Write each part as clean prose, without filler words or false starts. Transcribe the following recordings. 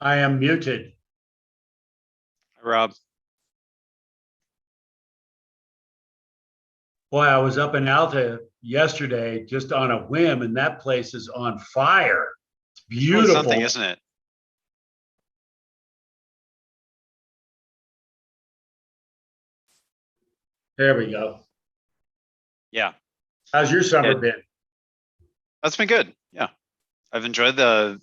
I am muted. Rob. Boy, I was up in Alta yesterday just on a whim, and that place is on fire. It's Really something, beautiful. isn't it? There we go. Yeah, How's your summer Yeah. been? that's been good. Yeah, I've enjoyed the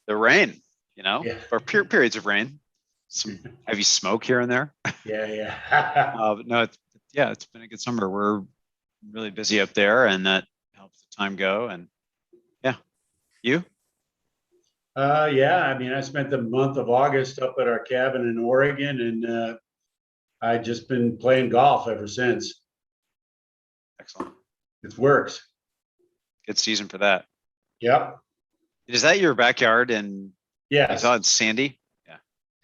rain. Yeah. Or periods of rain. Some heavy smoke here and there. Yeah. But no, it's been a good summer. We're really busy up there, and that helps the time go. And yeah, you? Yeah. I mean, I spent the month of August up at our cabin in Oregon, and I just been playing golf ever since. Excellent. It works. Good season for that. Yep. Is that your backyard? And I Yes. saw it's sandy. Yeah.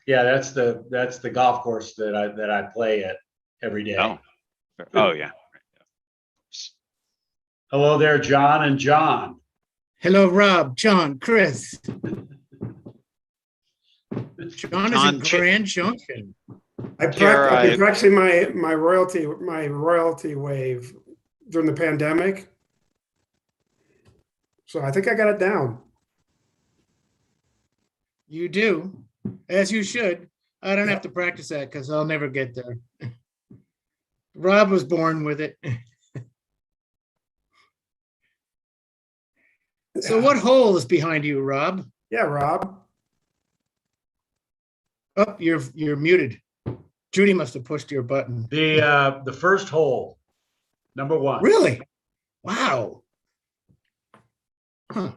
Yeah. That's the golf course that I play at every day. Oh yeah. Hello there, John and John. Hello, Rob, John, Chris. John is in Grand Junction. I've been practicing my royalty wave during the pandemic. So I think I got it down. You do, as you should. I don't have to practice that because I'll never get there. Rob was born with it. So what hole is behind you, Rob? Yeah, Rob. Oh, you're muted. Judy must have pushed your button. The first hole, number one. Really? Wow. Huh.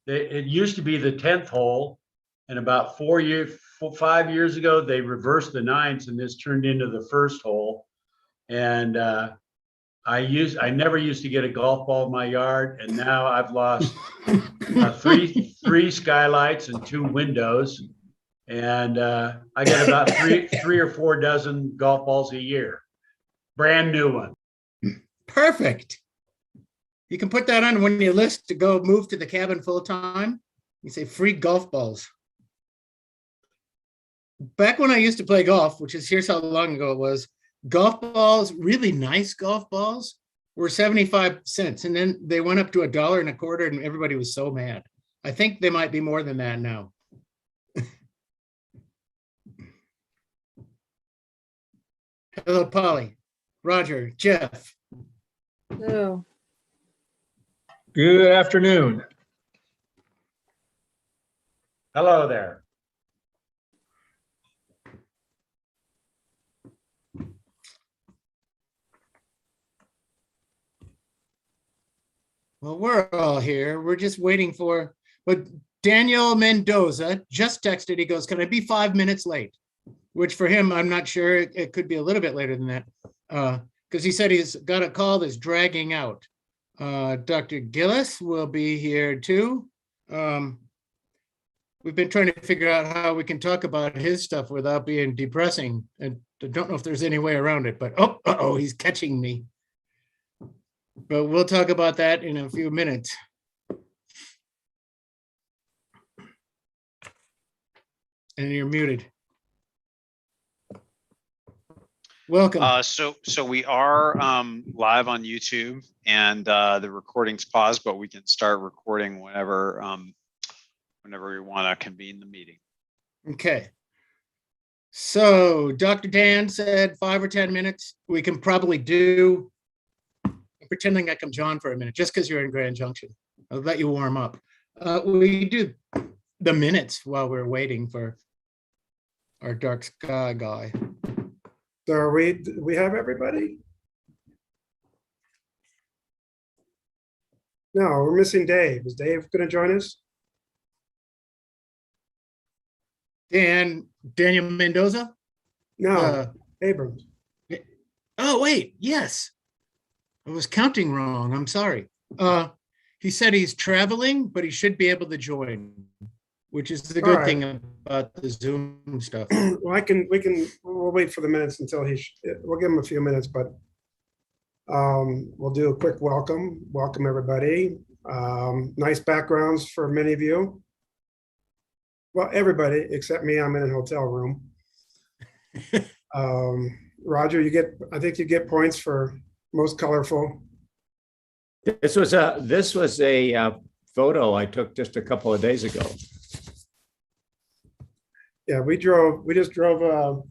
It used to be the 10th hole, and about 5 years ago, they reversed the nines, and this turned into the first hole. And I never used to get a golf ball in my yard, and now I've lost three skylights and 2 windows, and I get about three or 4 dozen golf balls a year, brand new one. Perfect. You can put that on when you list to go move to the cabin full time. You say free golf balls. Back when I used to play golf, here's how long ago it was, golf balls, really nice golf balls, were 75 cents. And then they went up to $1.25 and everybody was so mad. I think they might be more than that now. Hello, Polly, Roger, Jeff. Hello. Good afternoon. Hello there. Well, we're all here. We're just waiting for, but Daniel Mendoza just texted. He goes, can I be 5 minutes late? Which for him, I'm not sure. It could be a little bit later than that. Because he said he's got a call that's dragging out. Dr. Gillis will be here too. We've been trying to figure out how we can talk about his stuff without being depressing. And I don't know if there's any way around it, but oh, he's catching me. But we'll talk about that in a few minutes. And you're muted. Welcome. So we are live on YouTube, and the recording's paused, but we can start recording whenever we want to convene the meeting. Okay. So Dr. Dan said 5 or 10 minutes. We can probably do, I'm pretending like I'm John for a minute, just because you're in Grand Junction. I'll let you warm up. We do the minutes while we're waiting for our dark sky guy. So we have everybody? No, we're missing Dave. Is Dave going to join us? Daniel Mendoza? No, Abrams. Oh, wait, yes. I was counting wrong. I'm sorry. He said he's traveling, but he should be able to join, which is the good thing about the Zoom stuff. Well, we'll wait for the minutes until we'll give him a few minutes, but we'll do a quick welcome. Welcome, everybody. Nice backgrounds for many of you. Well, everybody except me, I'm in a hotel room. Roger, I think you get points for most colorful. This was a photo I took just a couple of days ago. Yeah, we just drove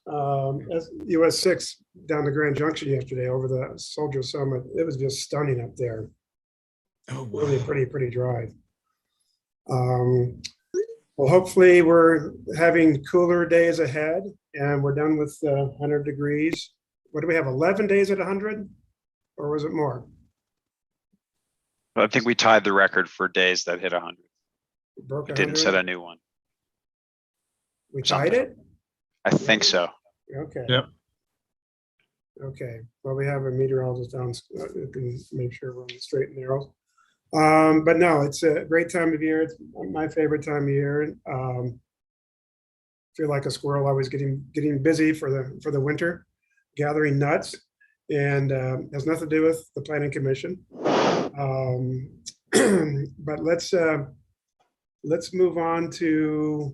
US 6 down to Grand Junction yesterday over the Soldier Summit. It was just stunning up there. Oh, Really pretty drive. Well, hopefully we're having cooler days ahead and we're done with 100 degrees. What do we have, 11 days at 100? Or was it more? I think we tied the record for days that hit 100. We broke We didn't set 100? a new one. We tied it? I think so. Okay. Yep. Okay, well, we have a meteorologist down, who can make sure we're on the straight and narrow. But no, it's a great time of year. It's my favorite time of year. Feel like a squirrel, always getting busy for the winter, gathering nuts, and has nothing to do with the planning commission. But let's move on to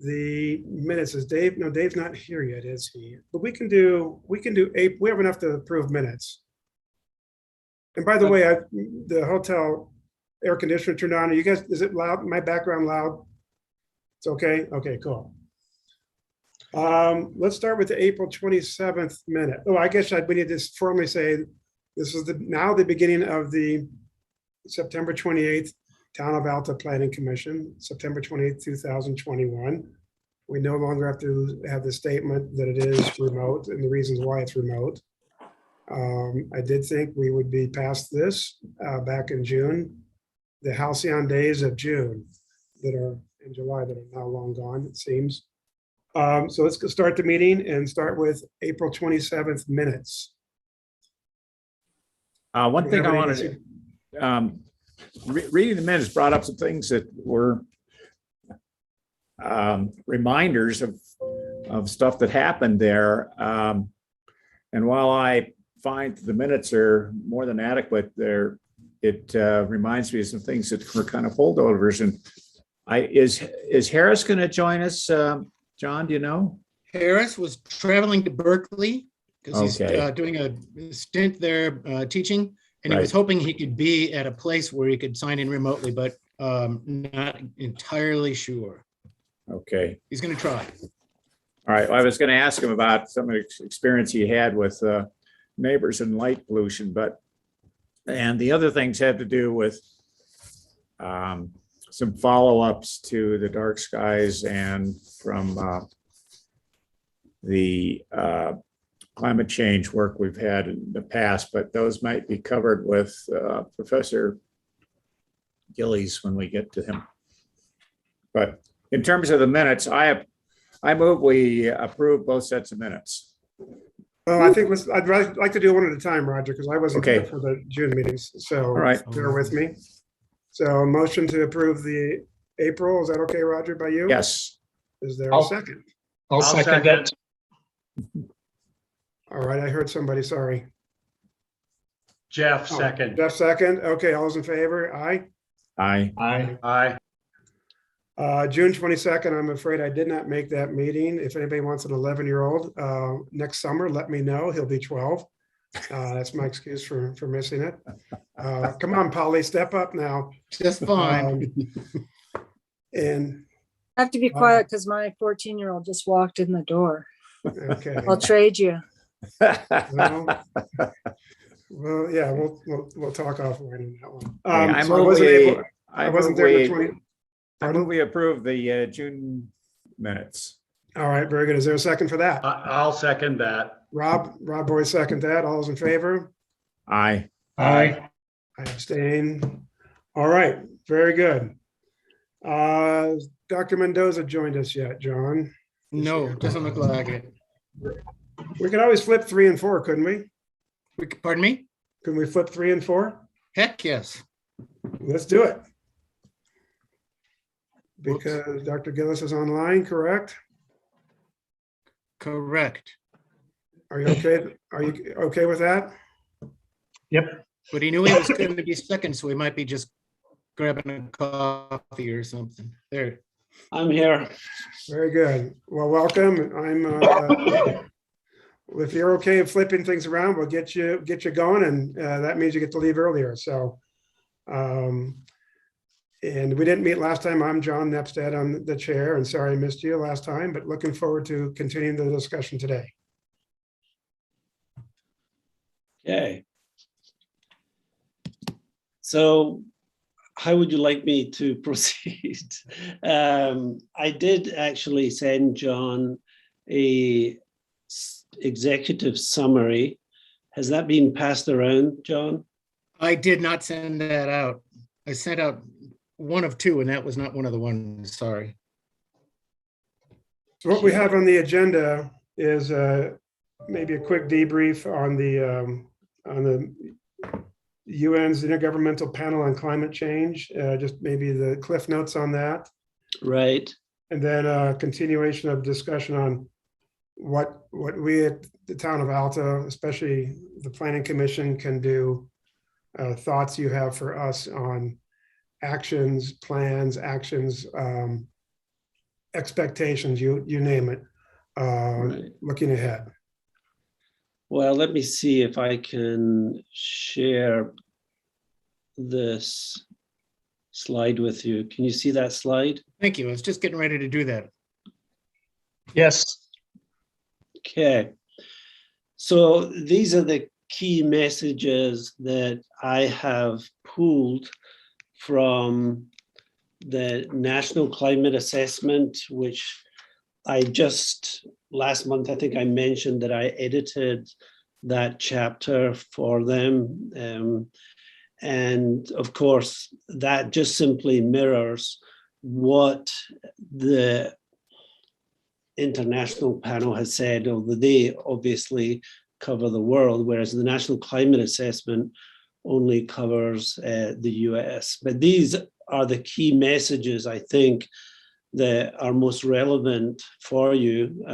the minutes. Is Dave? No, Dave's not here yet, is he? But we can do April. We have enough to approve minutes. And by the way, the hotel air conditioner turned on. Are you guys, is it loud? My background loud? It's okay? Okay, cool. Let's start with the April 27th minute. Oh, I guess we need to formally say this is now the beginning of the September 28th Town of Alta Planning Commission, September 28th, 2021. We no longer have to have the statement that it is remote and the reasons why it's remote. I did think we would be past this back in June. The halcyon days of June that are in July that are now long gone, it seems. So let's go start the meeting and start with April 27th minutes. One thing I wanted to, reading the minutes brought up some things that were reminders of stuff that happened there. And while I find the minutes are more than adequate, it reminds me of some things that were kind of holdovers. And is Harris going to join us? John, do you know? Harris was traveling to Berkeley because he's Okay. doing a stint there teaching, and he was Right. hoping he could be at a place where he could sign in remotely, but not entirely sure. Okay. He's going to try. All right. Well, I was going to ask him about some of the experience he had with neighbors and light pollution, and the other things had to do with some follow-ups to the dark skies and from the climate change work we've had in the past, but those might be covered with Professor Gillies when we get to him. But in terms of the minutes, I move we approve both sets of minutes. Well, I think I'd like to do one at a time, Roger, because I wasn't Okay. here for the June meetings. So All right. bear with me. So motion to approve the April, is that okay, Roger, by you? Yes. Is there a I'll- second? I'll second that. All right, I heard somebody, sorry. Jeff, Oh, second. Jeff, second. Okay, all those in favor? Aye. Aye. Aye. Aye. June 22nd, I'm afraid I did not make that meeting. If anybody wants an 11-year-old next summer, let me know. He'll be 12. That's my excuse for missing it. Come on, Polly, step up now. Just fine. And, I have to be quiet because my 14-year-old just walked in the door. okay. I'll trade you. Well, yeah, we'll talk offline on that one. I So I move wasn't we- able, I wasn't there the 20. I move we approve the June minutes. All right, very good. Is there a second for that? I'll second that. Rob Boyd, second that. All those in favor? Aye. Aye. I abstain. All right, very good. Dr. Mendoza joined us yet, John? No, doesn't look like it. We could always flip 3 and 4, couldn't we? Pardon me? Can we flip 3 and 4? Heck, yes. Let's do it. Because Dr. Gillis is online, correct? Correct. Are you okay? Are you okay with that? Yep. But he knew he was going to be second, so he might be just grabbing a coffee or something. There. I'm here. Very good. Well, welcome. If you're okay with flipping things around, we'll get you going, and that means you get to leave earlier. So, and we didn't meet last time. I'm John Nepstead. I'm the chair, and sorry I missed you last time, but looking forward to continuing the discussion today. Okay. So how would you like me to proceed? I did actually send John a executive summary. Has that been passed around, John? I did not send that out. I sent out one of two, and that was not one of the ones, sorry. So what we have on the agenda is maybe a quick debrief on the UN's Intergovernmental Panel on Climate Change, just maybe the cliff notes on that. Right. And then a continuation of discussion on what we at the town of Alta, especially the Planning Commission, can do. Thoughts you have for us on actions, plans, actions, expectations, you name it, Right. looking ahead. Well, let me see if I can share this slide with you. Can you see that slide? Thank you. I was just getting ready to do that. Yes. Okay. So these are the key messages that I have pulled from the National Climate Assessment, which I just last month, I think I mentioned that I edited that chapter for them. And of course, that just simply mirrors what the international panel has said, although they obviously cover the world, whereas the National Climate Assessment only covers the US. But these are the key messages, I think, that are most relevant for you.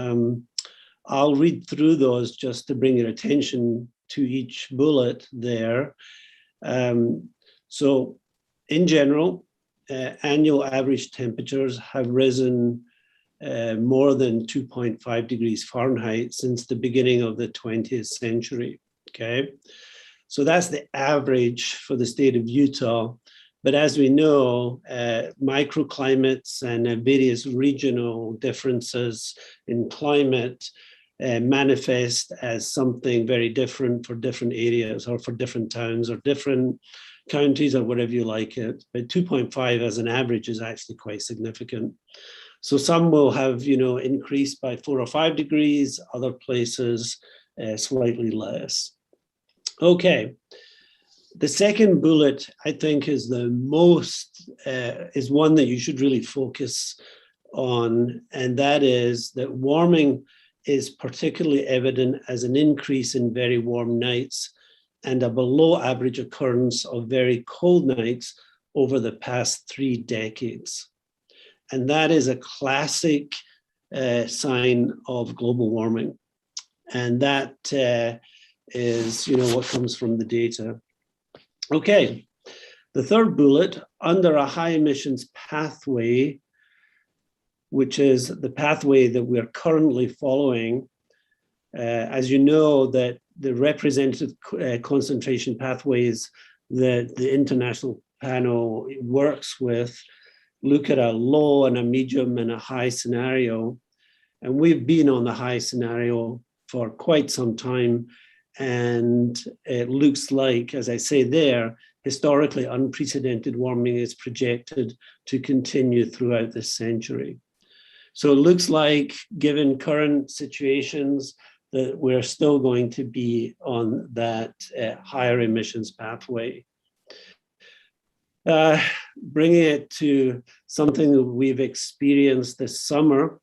I'll read through those just to bring your attention to each bullet there. So in general, annual average temperatures have risen more than 2.5 degrees Fahrenheit since the beginning of the 20th century, okay? So that's the average for the state of Utah. But as we know, microclimates and various regional differences in climate manifest as something very different for different areas or for different towns or different counties or whatever you like it. But 2.5 as an average is actually quite significant. So some will have, increased by 4 or 5 degrees, other places slightly less. Okay. The second bullet, I think, is the most, is one that you should really focus on, and that is that warming is particularly evident as an increase in very warm nights and a below average occurrence of very cold nights over the past 3 decades. And that is a classic sign of global warming. And that is, what comes from the data. Okay, the third bullet, under a high emissions pathway, which is the pathway that we're currently following, as you know, that the representative concentration pathways that the international panel works with look at a low and a medium and a high scenario. And we've been on the high scenario for quite some time. And it looks like, as I say there, historically unprecedented warming is projected to continue throughout this century. So it looks like, given current situations, that we're still going to be on that higher emissions pathway. Bringing it to something that we've experienced this summer,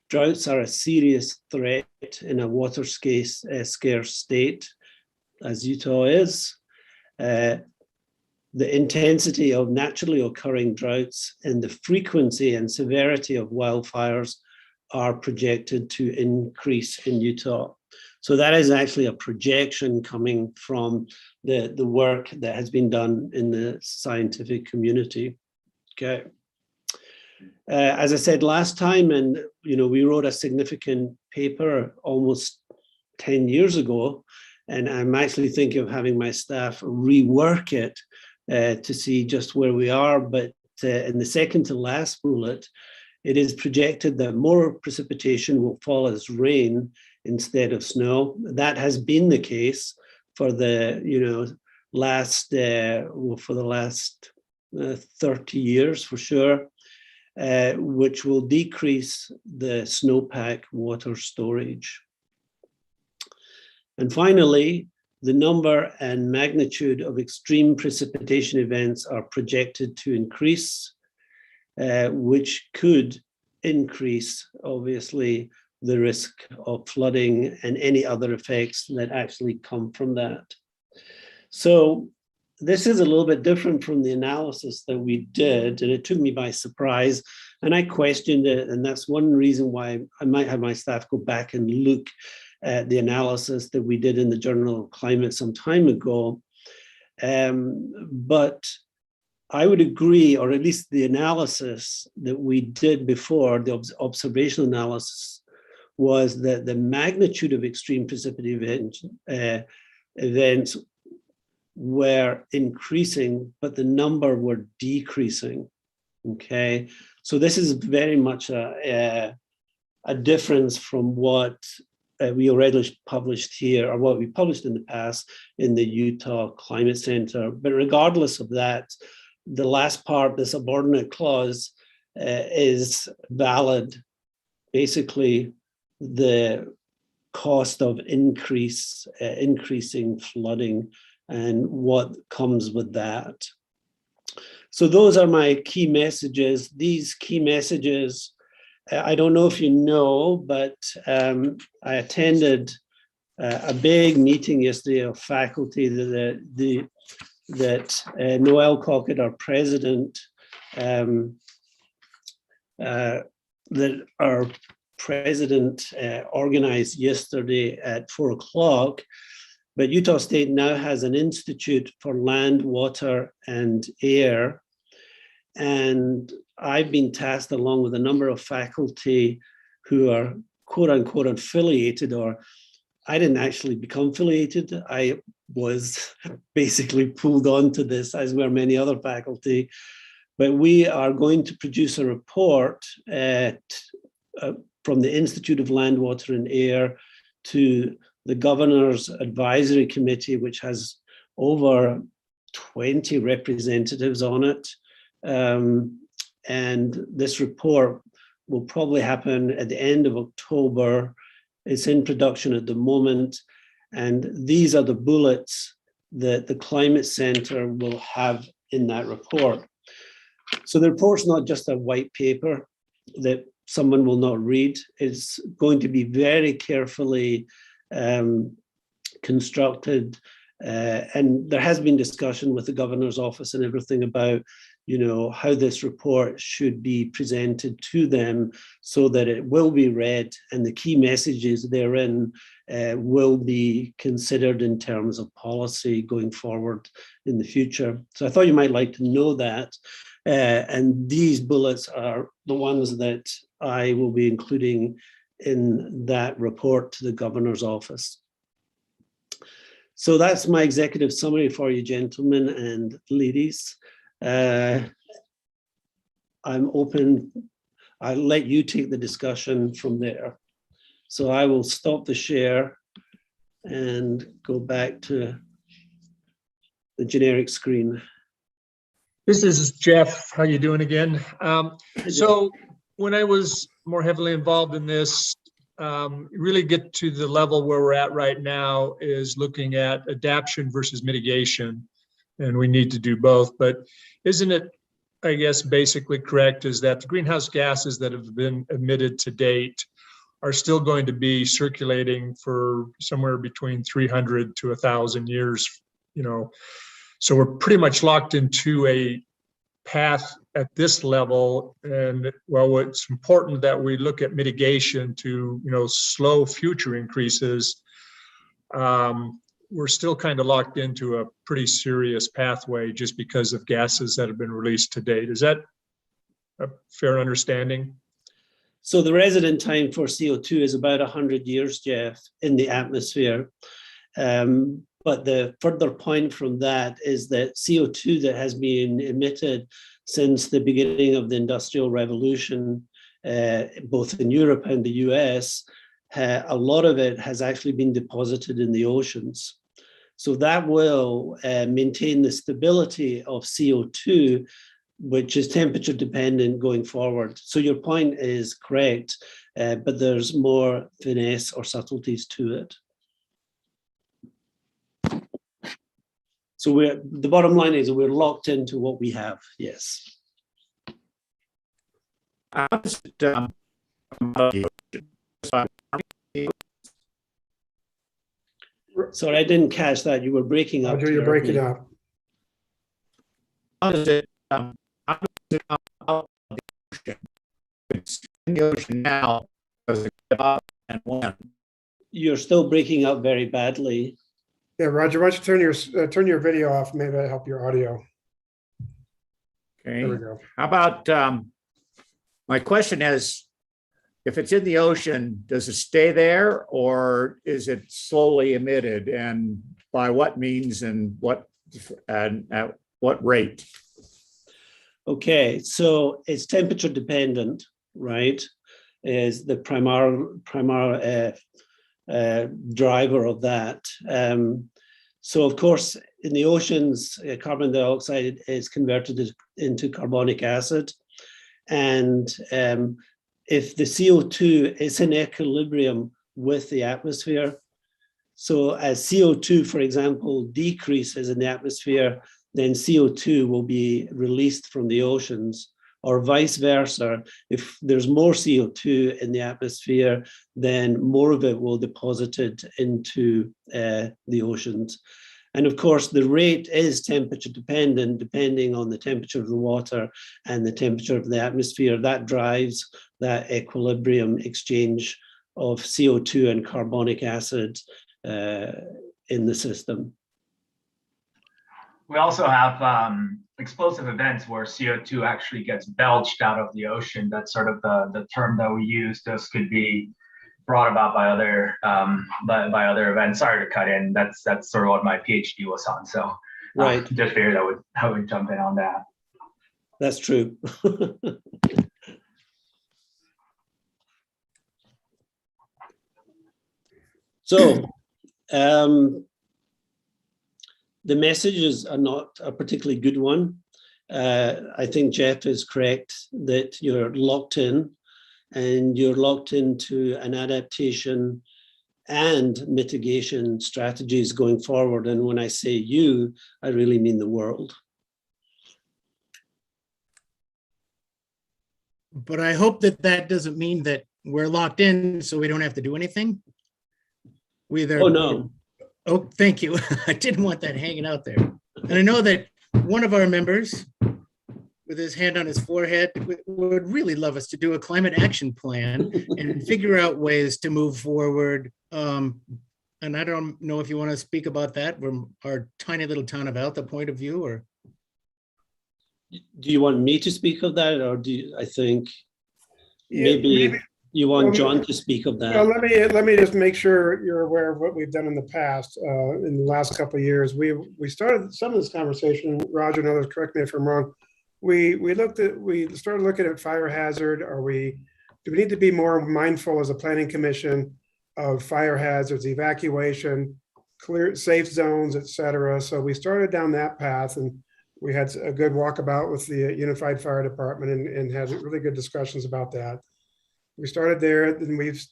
droughts are a serious threat in a water scarce state, as Utah is. The intensity of naturally occurring droughts and the frequency and severity of wildfires are projected to increase in Utah. So that is actually a projection coming from the work that has been done in the scientific community. Okay. As I said last time, and we wrote a significant paper almost 10 years ago, and I'm actually thinking of having my staff rework it to see just where we are. But in the second to last bullet, it is projected that more precipitation will fall as rain instead of snow. That has been the case for the last 30 years for sure, which will decrease the snowpack water storage. And finally, the number and magnitude of extreme precipitation events are projected to increase, which could increase, obviously, the risk of flooding and any other effects that actually come from that. So this is a little bit different from the analysis that we did, and it took me by surprise, and I questioned it, and that's one reason why I might have my staff go back and look at the analysis that we did in the Journal of Climate some time ago. But I would agree, or at least the analysis that we did before, the observational analysis, was that the magnitude of extreme precipitation events were increasing, but the number were decreasing. Okay, so this is very much a difference from what we already published here, or what we published in the past in the Utah Climate Center. But regardless of that, the last part, the subordinate clause, is valid. Basically, the cost of increasing flooding and what comes with that. So those are my key messages. These key messages, I don't know if you know, but I attended a big meeting yesterday of faculty that Noel Cockett, our president, organized yesterday at 4 o'clock. But Utah State now has an Institute for Land, Water, and Air. And I've been tasked, along with a number of faculty who are quote unquote affiliated, or I didn't actually become affiliated. I was basically pulled onto this, as were many other faculty. But we are going to produce a report from the Institute of Land, Water, and Air to the Governor's Advisory Committee, which has over 20 representatives on it. And this report will probably happen at the end of October. It's in production at the moment. And these are the bullets that the Climate Center will have in that report. So the report's not just a white paper that someone will not read. It's going to be very carefully constructed. And there has been discussion with the governor's office and everything about, how this report should be presented to them so that it will be read and the key messages therein will be considered in terms of policy going forward in the future. So I thought you might like to know that. And these bullets are the ones that I will be including in that report to the governor's office. So that's my executive summary for you, gentlemen and ladies. I'm open. I'll let you take the discussion from there. So I will stop the share and go back to the generic screen. This is Jeff. How you doing again? So when I was more heavily involved in this, really get to the level where we're at right now is looking at adaptation versus mitigation. And we need to do both. But isn't it, I guess, basically correct is that the greenhouse gases that have been emitted to date are still going to be circulating for somewhere between 300 to 1,000 years, So we're pretty much locked into a path at this level. And well, it's important that we look at mitigation to, slow future increases. We're still kind of locked into a pretty serious pathway just because of gases that have been released to date. Is that a fair understanding? So the resident time for CO2 is about 100 years, Jeff, in the atmosphere. But the further point from that is that CO2 that has been emitted since the beginning of the Industrial Revolution, both in Europe and the US, a lot of it has actually been deposited in the oceans. So that will maintain the stability of CO2, which is temperature dependent going forward. So your point is correct, but there's more finesse or subtleties to it. So the bottom line is we're locked into what we have, yes. Sorry, I didn't catch that. You were breaking up. Roger, you're breaking terribly. up. How does it come out of the ocean? It's in the ocean now. Does it get up and when? You're still breaking up very badly. Yeah, Roger, why don't you turn your video off? Maybe that'll help your audio. There we Okay. go. How about, my question is, if it's in the ocean, does it stay there or is it slowly emitted, and by what means and at what rate? Okay, so it's temperature dependent, right? Is the primary driver of that. So of course, in the oceans, carbon dioxide is converted into carbonic acid. And if the CO2 is in equilibrium with the atmosphere, so as CO2, for example, decreases in the atmosphere, then CO2 will be released from the oceans, or vice versa. If there's more CO2 in the atmosphere, then more of it will deposit it into the oceans. And of course, the rate is temperature dependent, depending on the temperature of the water and the temperature of the atmosphere. That drives that equilibrium exchange of CO2 and carbonic acid in the system. We also have explosive events where CO2 actually gets belched out of the ocean. That's sort of the term that we use. Those could be brought about by other events. Sorry to cut in. That's sort of what my PhD was on. So right, just figured I would jump in on that. That's true. So the messages are not a particularly good one. I think Jeff is correct that you're locked in, and you're locked into an adaptation and mitigation strategies going forward. And when I say you, I really mean the world. But I hope that that doesn't mean that we're locked in so we don't have to do anything. Oh, no. Oh, thank you. I didn't want that hanging out there. And I know that one of our members with his hand on his forehead would really love us to do a climate action plan and figure out ways to move forward. And I don't know if you want to speak about that from our tiny little town of Alta point of view, or. Do you want me to speak of that, or do you, I think Yeah, maybe you want well, John to speak of Well, that? let me just make sure you're aware of what we've done in the past. In the last couple of years, we started some of this conversation. Roger and others, correct me if I'm wrong. We started looking at fire hazard. Do we need to be more mindful as a planning commission of fire hazards, evacuation, clear safe zones, et cetera. So we started down that path, and we had a good walkabout with the Unified Fire Department and had really good discussions about that. We started there, then we've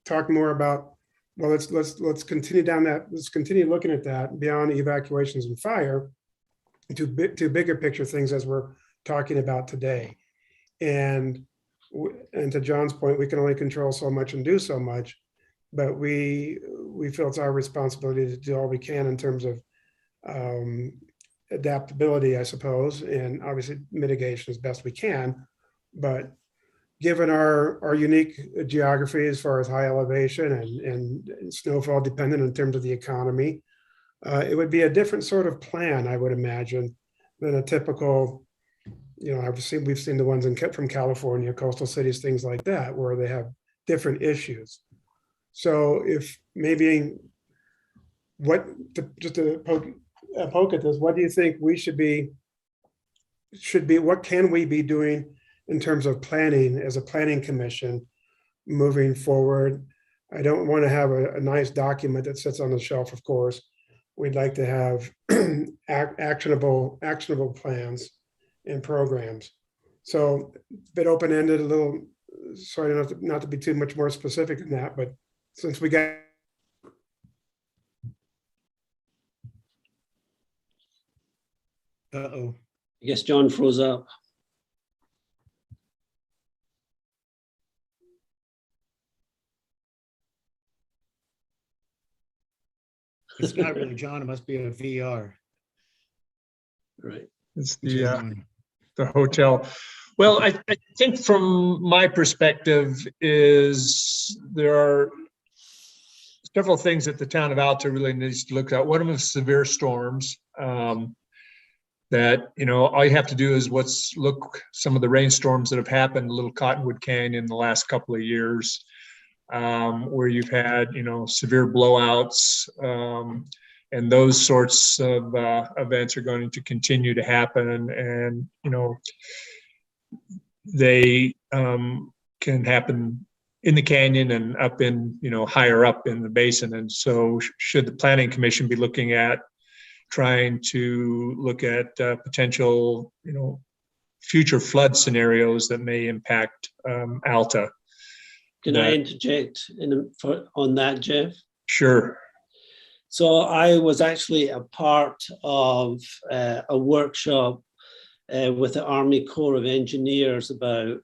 talked more about, well, let's continue down that, let's continue looking at that beyond evacuations and fire to bigger picture things as we're talking about today. And to John's point, we can only control so much and do so much, but we feel it's our responsibility to do all we can in terms of adaptability, I suppose, and obviously mitigation as best we can. But given our unique geography as far as high elevation and snowfall dependent in terms of the economy, it would be a different sort of plan, I would imagine, than a typical we've seen the ones from California, coastal cities, things like that, where they have different issues. So if maybe just to poke at this, what do you think we should be, what can we be doing in terms of planning as a planning commission moving forward? I don't want to have a nice document that sits on the shelf, of course. We'd like to have actionable plans and programs. So a bit open-ended, a little, sorry not to be too much more specific than that, but since we got Uh-oh. I guess John froze up. It's not really John, it must be a VR. Right. It's Which is the on. hotel. Well, I think from my perspective is there are several things that the town of Alta really needs to look at. One of them is severe storms. That, all you have to do is look some of the rainstorms that have happened, Little Cottonwood Canyon in the last couple of years, where you've had, severe blowouts, and those sorts of events are going to continue to happen. And, they can happen in the canyon and up in, higher up in the basin. And so should the Planning Commission be looking at trying to look at potential, future flood scenarios that may impact Alta? Can I interject on that, Jeff? Sure. So I was actually a part of a workshop with the Army Corps of Engineers about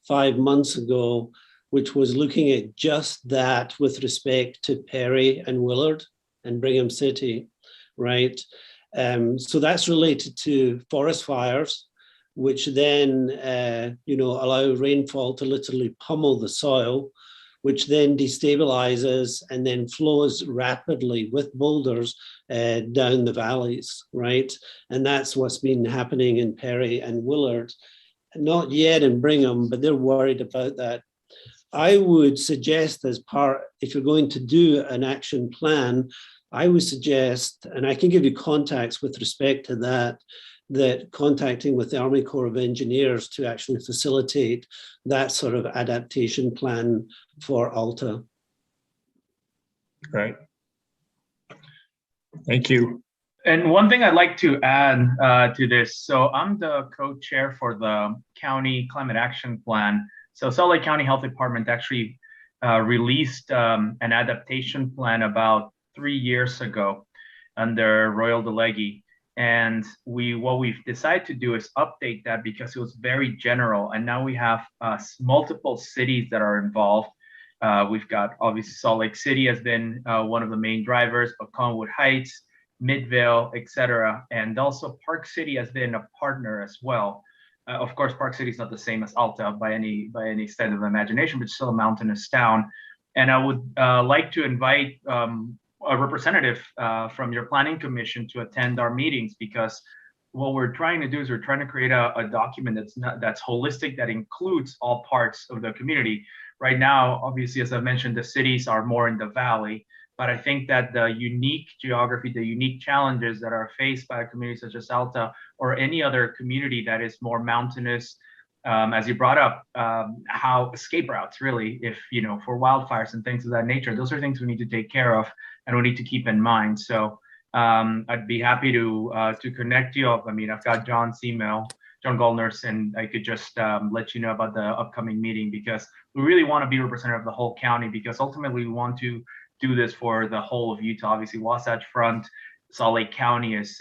5 months ago, which was looking at just that with respect to Perry and Willard and Brigham City, right? So that's related to forest fires, which then, allow rainfall to literally pummel the soil, which then destabilizes and then flows rapidly with boulders down the valleys, right? And that's what's been happening in Perry and Willard. Not yet in Brigham, but they're worried about that. I would suggest if you're going to do an action plan, I would suggest, and I can give you contacts with respect to that contacting with the Army Corps of Engineers to actually facilitate that sort of adaptation plan for Alta. Right. Thank you. And one thing I'd like to add to this, so I'm the co-chair for the County Climate Action Plan. So Salt Lake County Health Department actually released an adaptation plan about 3 years ago under Royal Delegui. And what we've decided to do is update that because it was very general. And now we have multiple cities that are involved. We've got obviously Salt Lake City has been one of the main drivers, but Conwood Heights, Midvale, etc. And also Park City has been a partner as well. Of course, Park City is not the same as Alta by any extent of imagination, but it's still a mountainous town. And I would like to invite a representative from your planning commission to attend our meetings, because what we're trying to do is we're trying to create a document that's holistic, that includes all parts of the community. Right now, obviously, as I mentioned, the cities are more in the valley, but I think that the unique geography, the unique challenges that are faced by a community such as Alta or any other community that is more mountainous, as you brought up, how escape routes really, if for wildfires and things of that nature, those are things we need to take care of and we need to keep in mind. So I'd be happy to connect you up. I mean, I've got John's email, John Goldner's, and I could just let you know about the upcoming meeting, because we really want to be representative of the whole county, because ultimately we want to do this for the whole of Utah. Obviously, Wasatch Front, Salt Lake County is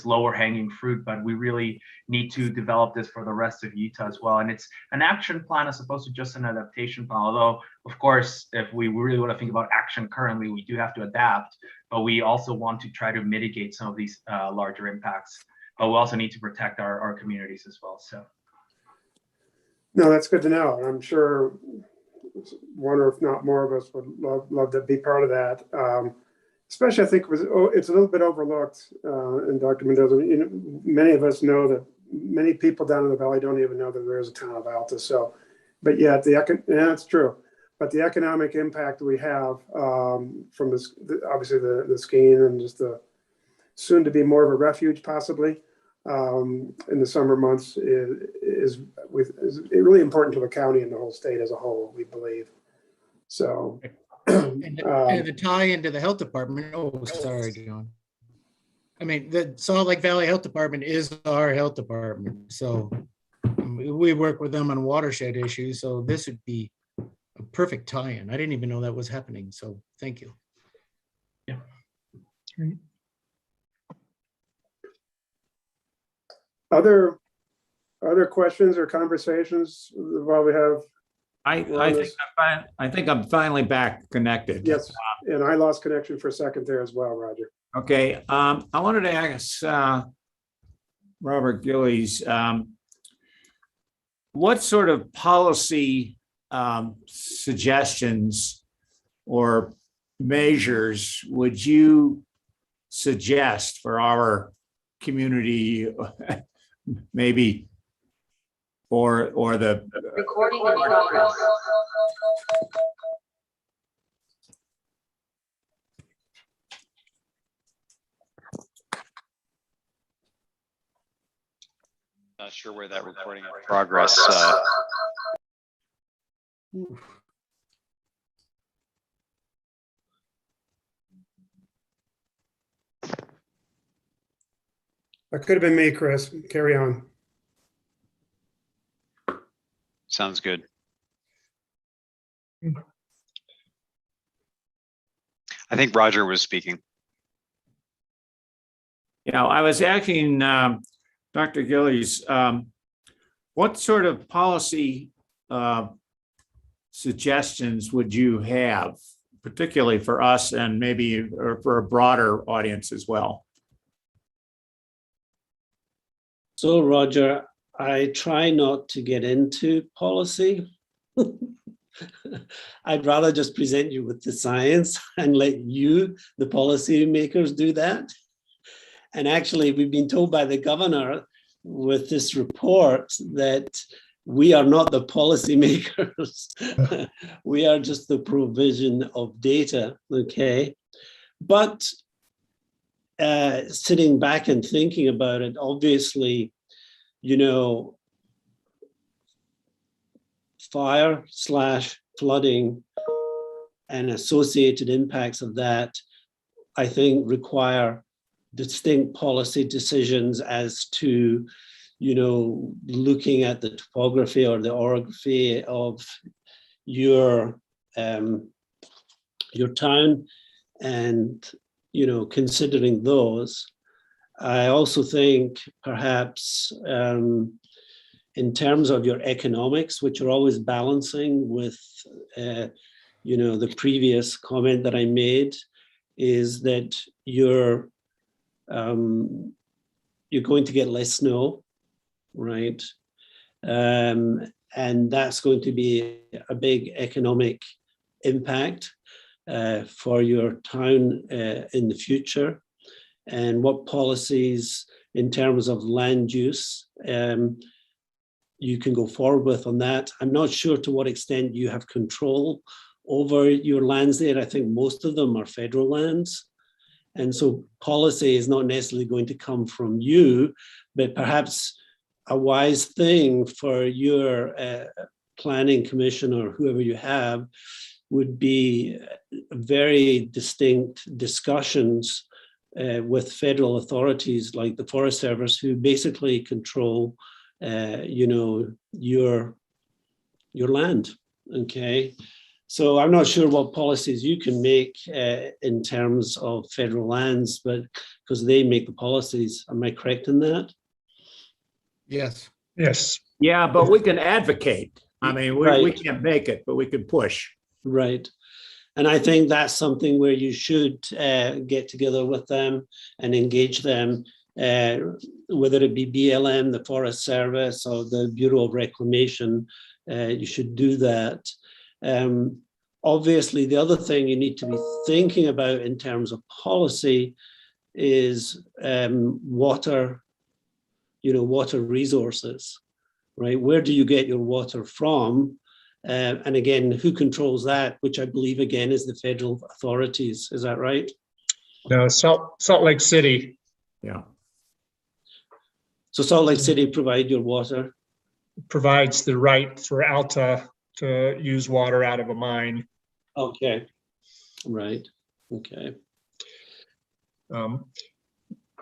lower hanging fruit, but we really need to develop this for the rest of Utah as well. And it's an action plan as opposed to just an adaptation plan. Although, of course, if we really want to think about action currently, we do have to adapt, but we also want to try to mitigate some of these larger impacts. But we also need to protect our communities as well. So. No, that's good to know. I'm sure one or if not more of us would love to be part of that. Especially, I think it's a little bit overlooked. And Dr. Mendoza, many of us know that many people down in the valley don't even know that there is a town of Alta. So, but yeah, that's true. But the economic impact we have from this, obviously the skiing and just the soon to be more of a refuge possibly in the summer months is really important to the county and the whole state as a whole, we believe. So. And the tie into the health department. Oh, sorry, John. I mean, the Salt Lake Valley Health Department is our health department. So we work with them on watershed issues. So this would be a perfect tie-in. I didn't even know that was happening. So thank you. Yeah. Great. Other questions or conversations while we have? I think I'm finally back connected. Yes, and I lost connection for a second there as well, Roger. Okay, I wanted to ask Robert Gillies, what sort of policy suggestions or measures would you suggest for our community, maybe, or the Recording in progress. Not sure where that recording in progress. That could have been me, Chris. Carry on. Sounds good. I think Roger was speaking. Yeah, I was asking Dr. Gillies, what sort of policy suggestions would you have, particularly for us and maybe for a broader audience as well? So, Roger, I try not to get into policy. I'd rather just present you with the science and let you, the policy makers, do that. And actually, we've been told by the governor with this report that we are not the policy makers. We are just the provision of data, okay? But sitting back and thinking about it, obviously, you know, fire/flooding and associated impacts of that, I think, require distinct policy decisions as to, you know, looking at the topography or the orography of your town and, you know, considering those. I also think perhaps in terms of your economics, which are always balancing with, you know, the previous comment that I made, is that you're going to get less snow, right? And that's going to be a big economic impact for your town in the future. And what policies in terms of land use you can go forward with on that. I'm not sure to what extent you have control over your lands there. I think most of them are federal lands. And so policy is not necessarily going to come from you, but perhaps a wise thing for your planning commission or whoever you have would be very distinct discussions with federal authorities like the Forest Service, who basically control, you know, your land, okay? So I'm not sure what policies you can make in terms of federal lands, but because they make the policies. Am I correct in that? Yes. Yes. Yeah, but we can advocate. I mean, we Right. can't make it, but we can push. Right. And I think that's something where you should get together with them and engage them, whether it be BLM, the Forest Service, or the Bureau of Reclamation. You should do that. Obviously, the other thing you need to be thinking about in terms of policy is water water resources, right? Where do you get your water from? And again, who controls that? Which I believe again is the federal authorities. Is that right? No, Salt Lake City Yeah. So Salt Lake City provide your water. provides the right for Alta to use water out of a mine. Okay. Right. Okay.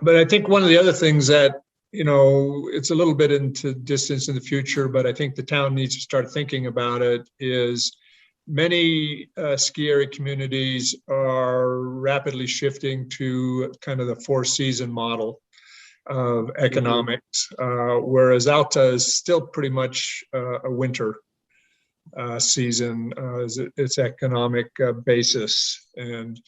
But I think one of the other things that, it's a little bit into distance in the future, but I think the town needs to start thinking about it is many ski area communities are rapidly shifting to kind of the four-season model of economics, whereas Alta is still pretty much a winter season as its economic basis. And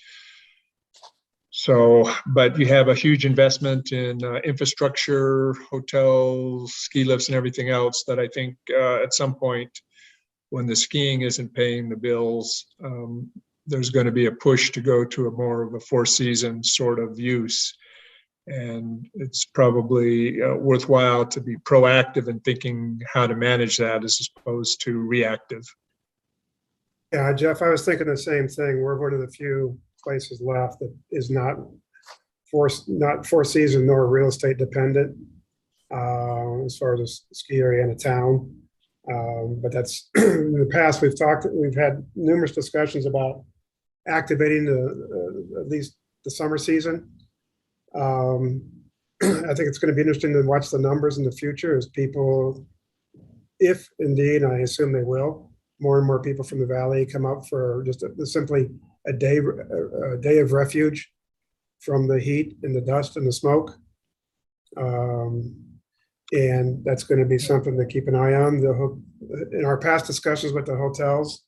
so, but you have a huge investment in infrastructure, hotels, ski lifts, and everything else that I think at some point, when the skiing isn't paying the bills, there's going to be a push to go to a more of a four-season sort of use. And it's probably worthwhile to be proactive in thinking how to manage that as opposed to reactive. Yeah, Jeff, I was thinking the same thing. We're one of the few places left that is not four season nor real estate dependent as far as a ski area in a town. But that's in the past we've had numerous discussions about activating at least the summer season. I think it's going to be interesting to watch the numbers in the future as people, if indeed, I assume they will, more and more people from the valley come up for just simply a day of refuge from the heat and the dust and the smoke. And that's going to be something to keep an eye on. In our past discussions with the hotels,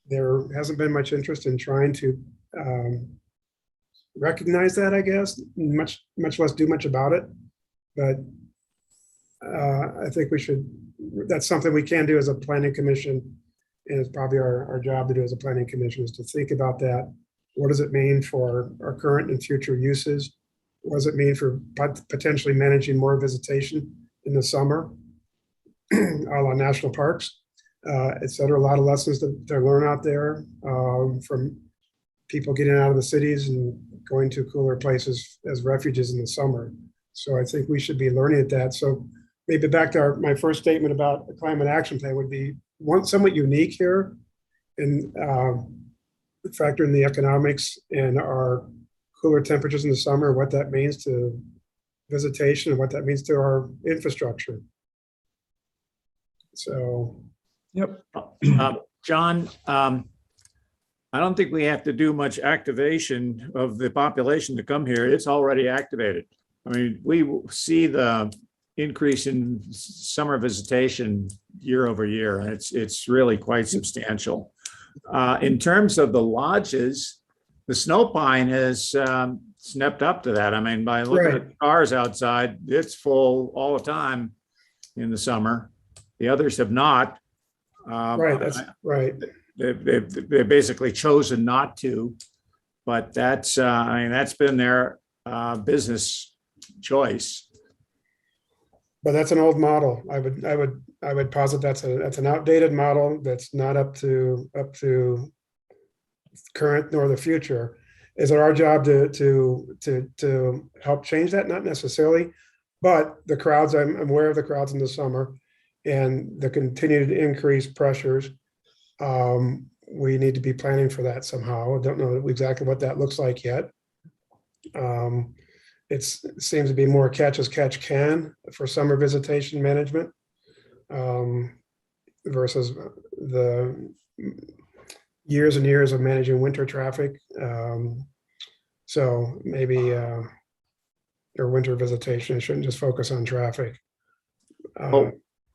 there hasn't been much interest in trying to recognize that, I guess, much less do much about it. But I think that's something we can do as a planning commission. And it's probably our job to do as a planning commission is to think about that. What does it mean for our current and future uses? What does it mean for potentially managing more visitation in the summer, a la national parks, et cetera? A lot of lessons to learn out there from people getting out of the cities and going to cooler places as refuges in the summer. So I think we should be learning at that. So maybe back to my first statement about the climate action plan would be somewhat unique here and factor in the economics and our cooler temperatures in the summer, what that means to visitation and what that means to our infrastructure. So. Yep. John, I don't think we have to do much activation of the population to come here. It's already activated. I mean, we see the increase in summer visitation year over year. It's really quite substantial. In terms of the lodges, the Snow Pine has snapped up to that. I mean, by looking at the cars outside, it's full all the time in the summer. The others have not. Right, that's right. They've basically chosen not to, but that's been their business choice. But that's an old model. I would posit that's an outdated model that's not up to current nor the future. Is it our job to help change that? Not necessarily, but the crowds. I'm aware of the crowds in the summer and the continued increased pressures. We need to be planning for that somehow. I don't know exactly what that looks like yet. It seems to be more catch as catch can for summer visitation management versus the years and years of managing winter traffic. So maybe or winter visitation, I shouldn't just focus on traffic.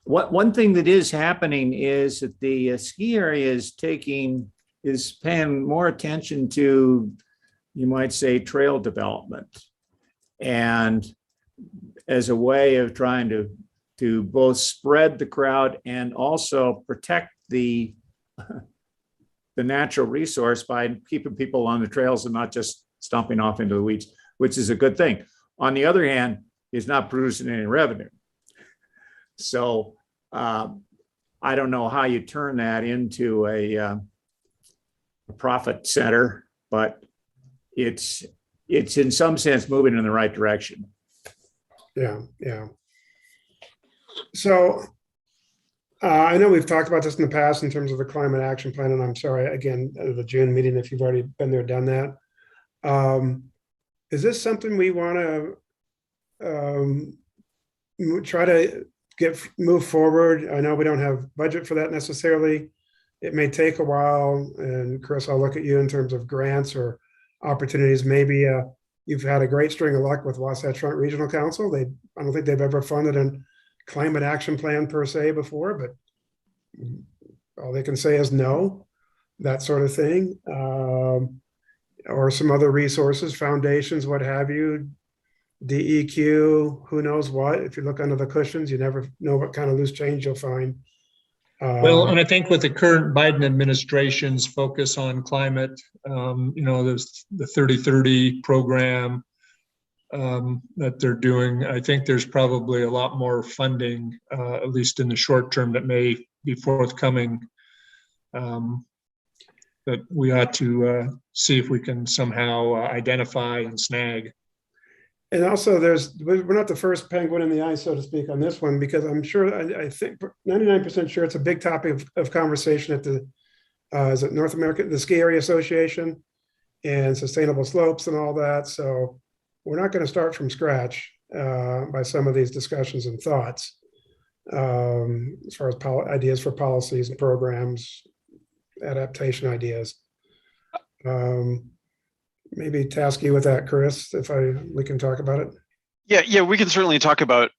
One thing that is happening is that the ski area is paying more attention to, you might say, trail development, and as a way of trying to both spread the crowd and also protect the natural resource by keeping people on the trails and not just stomping off into the weeds, which is a good thing. On the other hand, is not producing any revenue. So I don't know how you turn that into a profit center, but it's in some sense moving in the right direction. Yeah, yeah. So I know we've talked about this in the past in terms of the climate action plan, and I'm sorry, again, the June meeting, if you've already been there, done that. Is this something we want to try to move forward? I know we don't have budget for that necessarily. It may take a while, and Chris, I'll look at you in terms of grants or opportunities. Maybe you've had a great string of luck with Wasatch Front Regional Council. I don't think they've ever funded a climate action plan per se before, but all they can say is no, that sort of thing. Or some other resources, foundations, what have you, DEQ, who knows what. If you look under the cushions, you never know what kind of loose change you'll find. Well, and I think with the current Biden administration's focus on climate, there's the 30-30 program that they're doing. I think there's probably a lot more funding, at least in the short term, that may be forthcoming. That we ought to see if we can somehow identify and snag. And also we're not the first penguin in the eye, so to speak, on this one, because I'm sure, I think 99% sure it's a big topic of conversation at the, is it North America, the Ski Area Association and sustainable slopes and all that. So we're not going to start from scratch by some of these discussions and thoughts as far as ideas for policies and programs, adaptation ideas. Maybe task you with that, Chris, if we can talk about it. Yeah, we can certainly talk about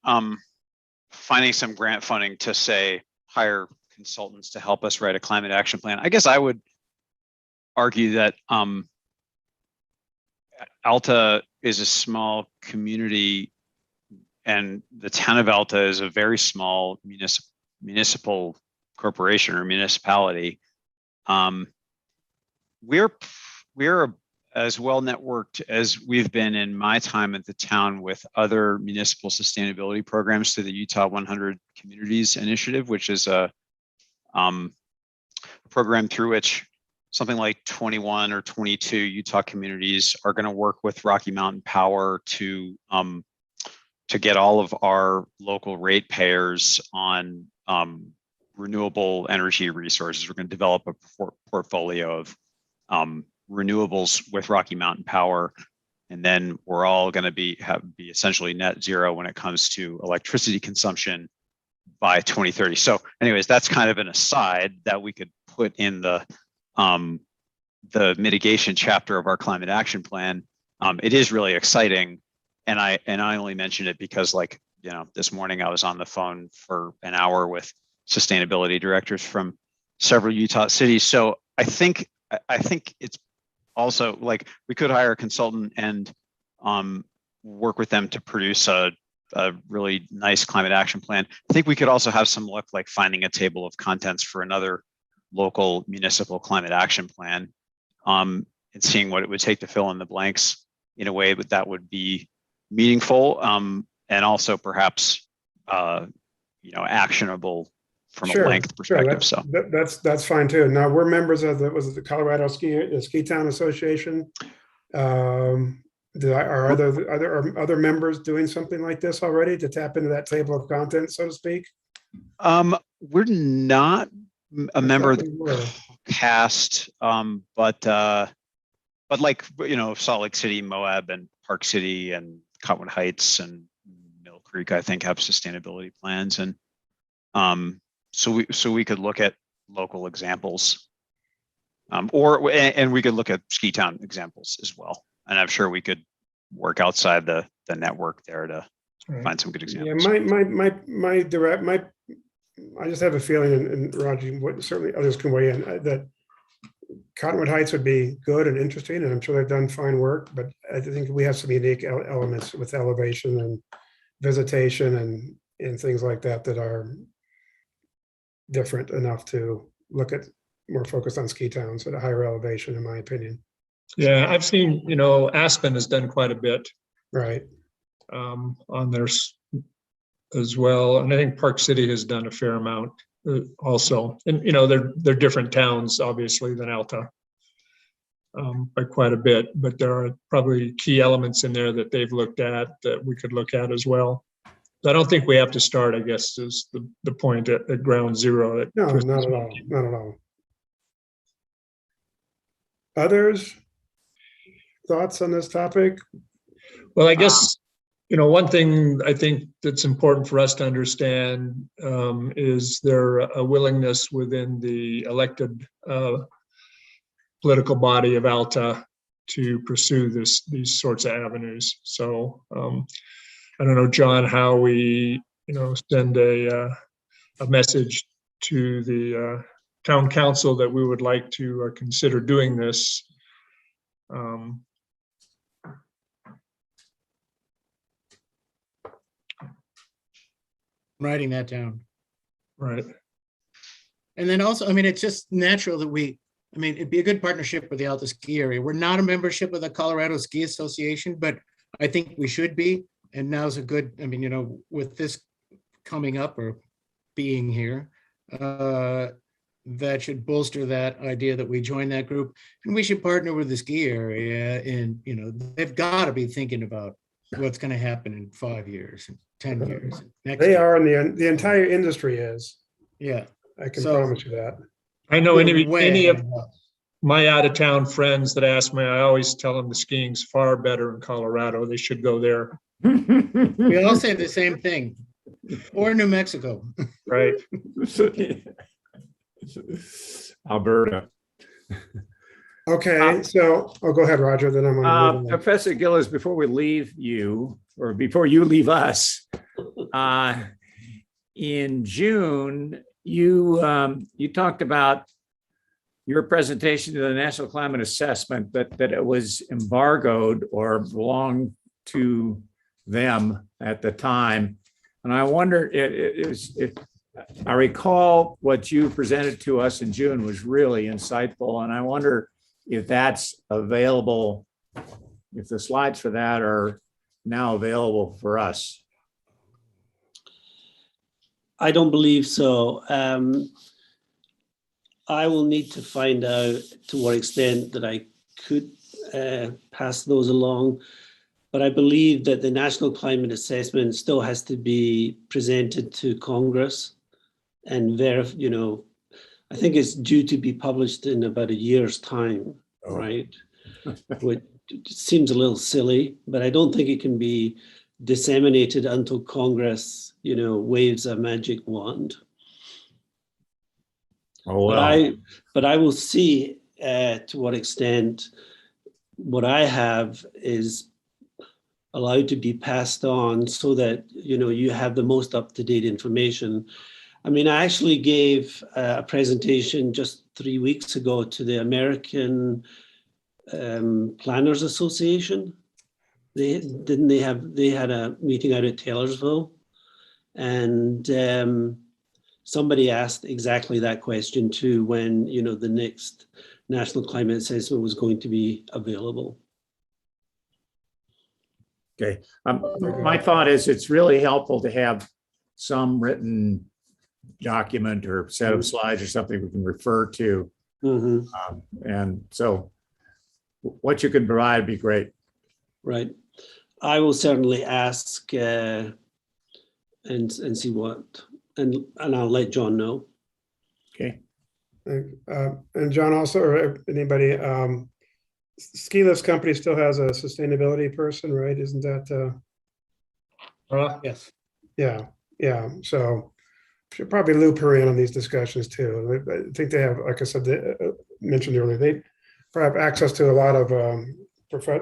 finding some grant funding to, say, hire consultants to help us write a climate action plan. I guess I would argue that Alta is a small community, and the town of Alta is a very small municipal corporation or municipality. We're as well networked as we've been in my time at the town with other municipal sustainability programs through the Utah 100 Communities Initiative, which is a program through which something like 21 or 22 Utah communities are going to work with Rocky Mountain Power to get all of our local ratepayers on renewable energy resources. We're going to develop a portfolio of renewables with Rocky Mountain Power, and then we're all going to be essentially net zero when it comes to electricity consumption by 2030. So, anyways, that's kind of an aside that we could put in the mitigation chapter of our climate action plan. It is really exciting, and I only mentioned it because, like, this morning I was on the phone for an hour with sustainability directors from several Utah cities. So I think it's also, like, we could hire a consultant and work with them to produce a really nice climate action plan. I think we could also have some luck, like finding a table of contents for another local municipal climate action plan, and seeing what it would take to fill in the blanks in a way that would be meaningful, and also perhaps actionable from a length perspective. Sure, that's fine too. Now, we're members of the Colorado Ski Town Association. Are other members doing something like this already to tap into that table of content, so to speak? We're not a member of the cast, but like, Salt Lake City, Moab, and Park City, and Cottonwood Heights, and Mill Creek, I think, have sustainability plans, and so we could look at local examples, and we could look at ski town examples as well. And I'm sure we could work outside the network there to find some good examples. Yeah, I just have a feeling, and Roger, certainly others can weigh in, that Cottonwood Heights would be good and interesting, and I'm sure they've done fine work, but I think we have some unique elements with elevation and visitation and things like that are different enough to look at, more focused on ski towns at a higher elevation, in my opinion. Yeah, I've seen, Aspen has done quite a bit. Right. on there as well. And I think Park City has done a fair amount also. And, you know, they're different towns, obviously, than Alta by quite a bit, but there are probably key elements in there that they've looked at that we could look at as well. I don't think we have to start, I guess, is the point at ground zero. that No, Chris not is at all, making. not at all. Others? Thoughts on this topic? Well, I guess, you know, one thing I think that's important for us to understand is there a willingness within the elected political body of Alta to pursue these sorts of avenues. So I don't know, John, how we, you know, send a message to the town council that we would like to consider doing this. Writing that down. Right. And then also, I mean, it's just natural that it'd be a good partnership with the Alta ski area. We're not a membership of the Colorado Ski Association, but I think we should be. And now's a good, I mean, you know, with this coming up or being here, that should bolster that idea that we join that group. And we should partner with the ski area. And, you know, they've got to be thinking about what's going to happen in 5 years, and 10 years. Next They year. are, and the entire industry is. Yeah. I can So- promise you that. I know We're way any of ahead of us. my out-of-town friends that ask me, I always tell them the skiing's far better in Colorado. They should go there. We all say the same thing. Or New Mexico. Right. Alberta. Okay, so, go ahead, Roger, then I'm gonna. move on. Professor Gillis, before we leave you, or before you leave us, in June, you talked about your presentation to the National Climate Assessment that it was embargoed or belonged to them at the time. And I wonder, I recall what you presented to us in June was really insightful. And I wonder if that's available, if the slides for that are now available for us. I don't believe so. I will need to find out to what extent that I could pass those along. But I believe that the National Climate Assessment still has to be presented to Congress and you know, I think it's due to be published in about a year's time, right? Which seems a little silly, but I don't think it can be disseminated until Congress, you know, waves a magic wand. Oh, well. But I will see to what extent what I have is allowed to be passed on so that, you know, you have the most up-to-date information. I mean, I actually gave a presentation just 3 weeks ago to the American Planners Association. They had a meeting out at Taylorsville, and somebody asked exactly that question too, when, you know, the next National Climate Assessment was going to be available. Okay. My thought is it's really helpful to have some written document or set of slides or something we can refer to. Mm-hmm. And so what you can provide would be great. Right. I will certainly ask and see what, and I'll let John know. Okay. And John also, or anybody, Ski Lifts Company still has a sustainability person, right? Isn't that? Yes. Yeah. So should probably loop her in on these discussions too. I think they have, like I said, mentioned earlier, they have access to a lot of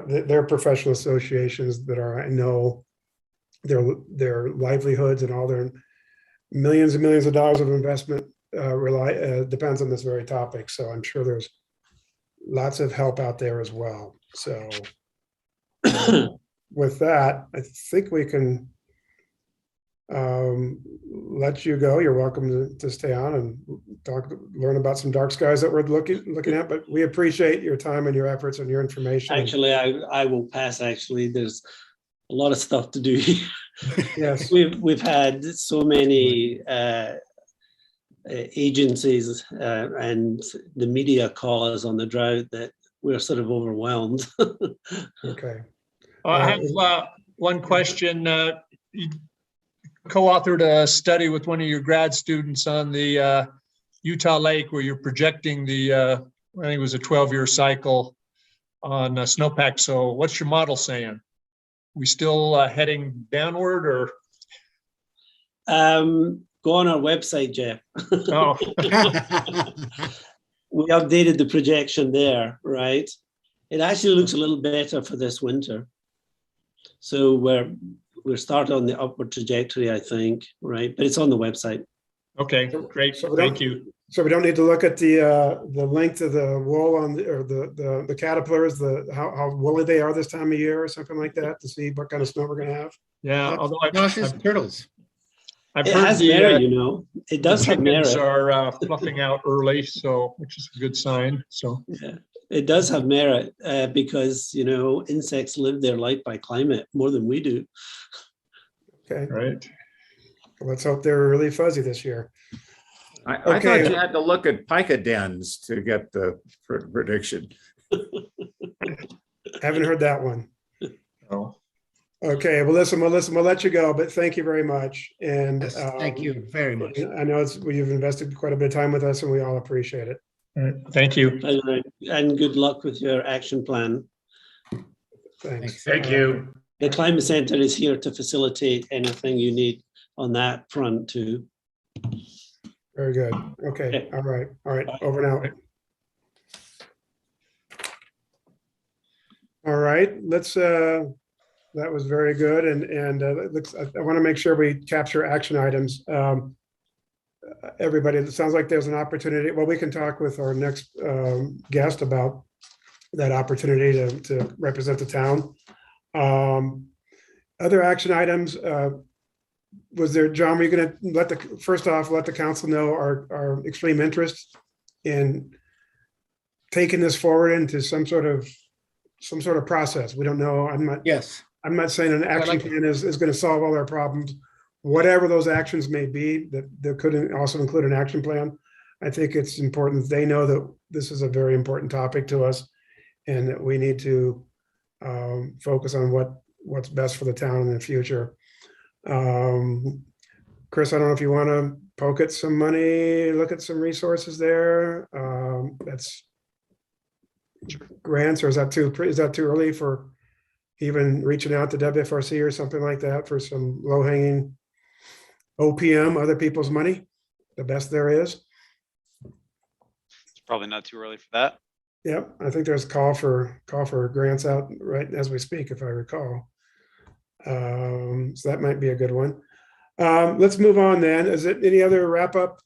their professional associations that are, I know, their livelihoods and all their millions and millions of dollars of investment depends on this very topic. So I'm sure there's lots of help out there as well. So with that, I think we can let you go. You're welcome to stay on and learn about some dark skies that we're looking at, but we appreciate your time and your efforts and your information. Actually, I will pass. Actually, there's a lot of stuff to do. Yes. We've had so many agencies and the media call us on the drought that we're sort of overwhelmed. Okay. I have one question. You co-authored a study with one of your grad students on the Utah Lake where you're projecting the, I think it was a 12-year cycle on snowpack. So what's your model saying? We still heading downward or? Go on our website, Jeff. Oh, We updated the projection there, right? It actually looks a little better for this winter. So we're starting on the upward trajectory, I think, right? But it's on the website. okay, great. So we Thank don't- you. So we don't need to look at the length of the wool on or the caterpillars, how woolly they are this time of year or something like that to see what kind of snow we're gonna have. Yeah, although Josh's turtles. I've It heard has the, merit, you know. It the does have chickens merit. are fluffing out early, so, which is a good sign. So, Yeah, it does have merit because, you know, insects live their life by climate more than we do. Okay, right. let's hope they're really fuzzy this year. I Okay. thought you had to look at pica dens to get the prediction. Haven't heard that one. Oh, Okay, well, listen, we'll let you go, but thank you very much. And Yes, thank you very much. I know you've invested quite a bit of time with us and we all appreciate it. all right. Thank you. And good luck with your action plan. Thanks. Thank you. The Climate Center is here to facilitate anything you need on that front too. Very good. Okay, all right, over and out. All right, let's, that was very good, and it looks, I want to make sure we capture action items. Everybody, it sounds like there's an opportunity, well, we can talk with our next guest that opportunity to represent the town. Other action items, was there, John, were you going to first off, let the council know our extreme interest in taking this forward into some sort of process? We don't know. Yes, I'm not saying an action plan is going to solve all our problems. Whatever those actions may be, that could also include an action plan. I think it's important that they know that this is a very important topic to us and that we need to focus on what's best for the town in the future. Chris, I don't know if you want to poke at some money, look at some resources there. That's grants, or is that too early for even reaching out to WFRC or something like that for some low hanging OPM, other people's money, the best there is? It's probably not too early for that. Yep, I think there's a call for grants out right as we speak, if I recall. So that might be a good one. Let's move on then. Is it any other wrap up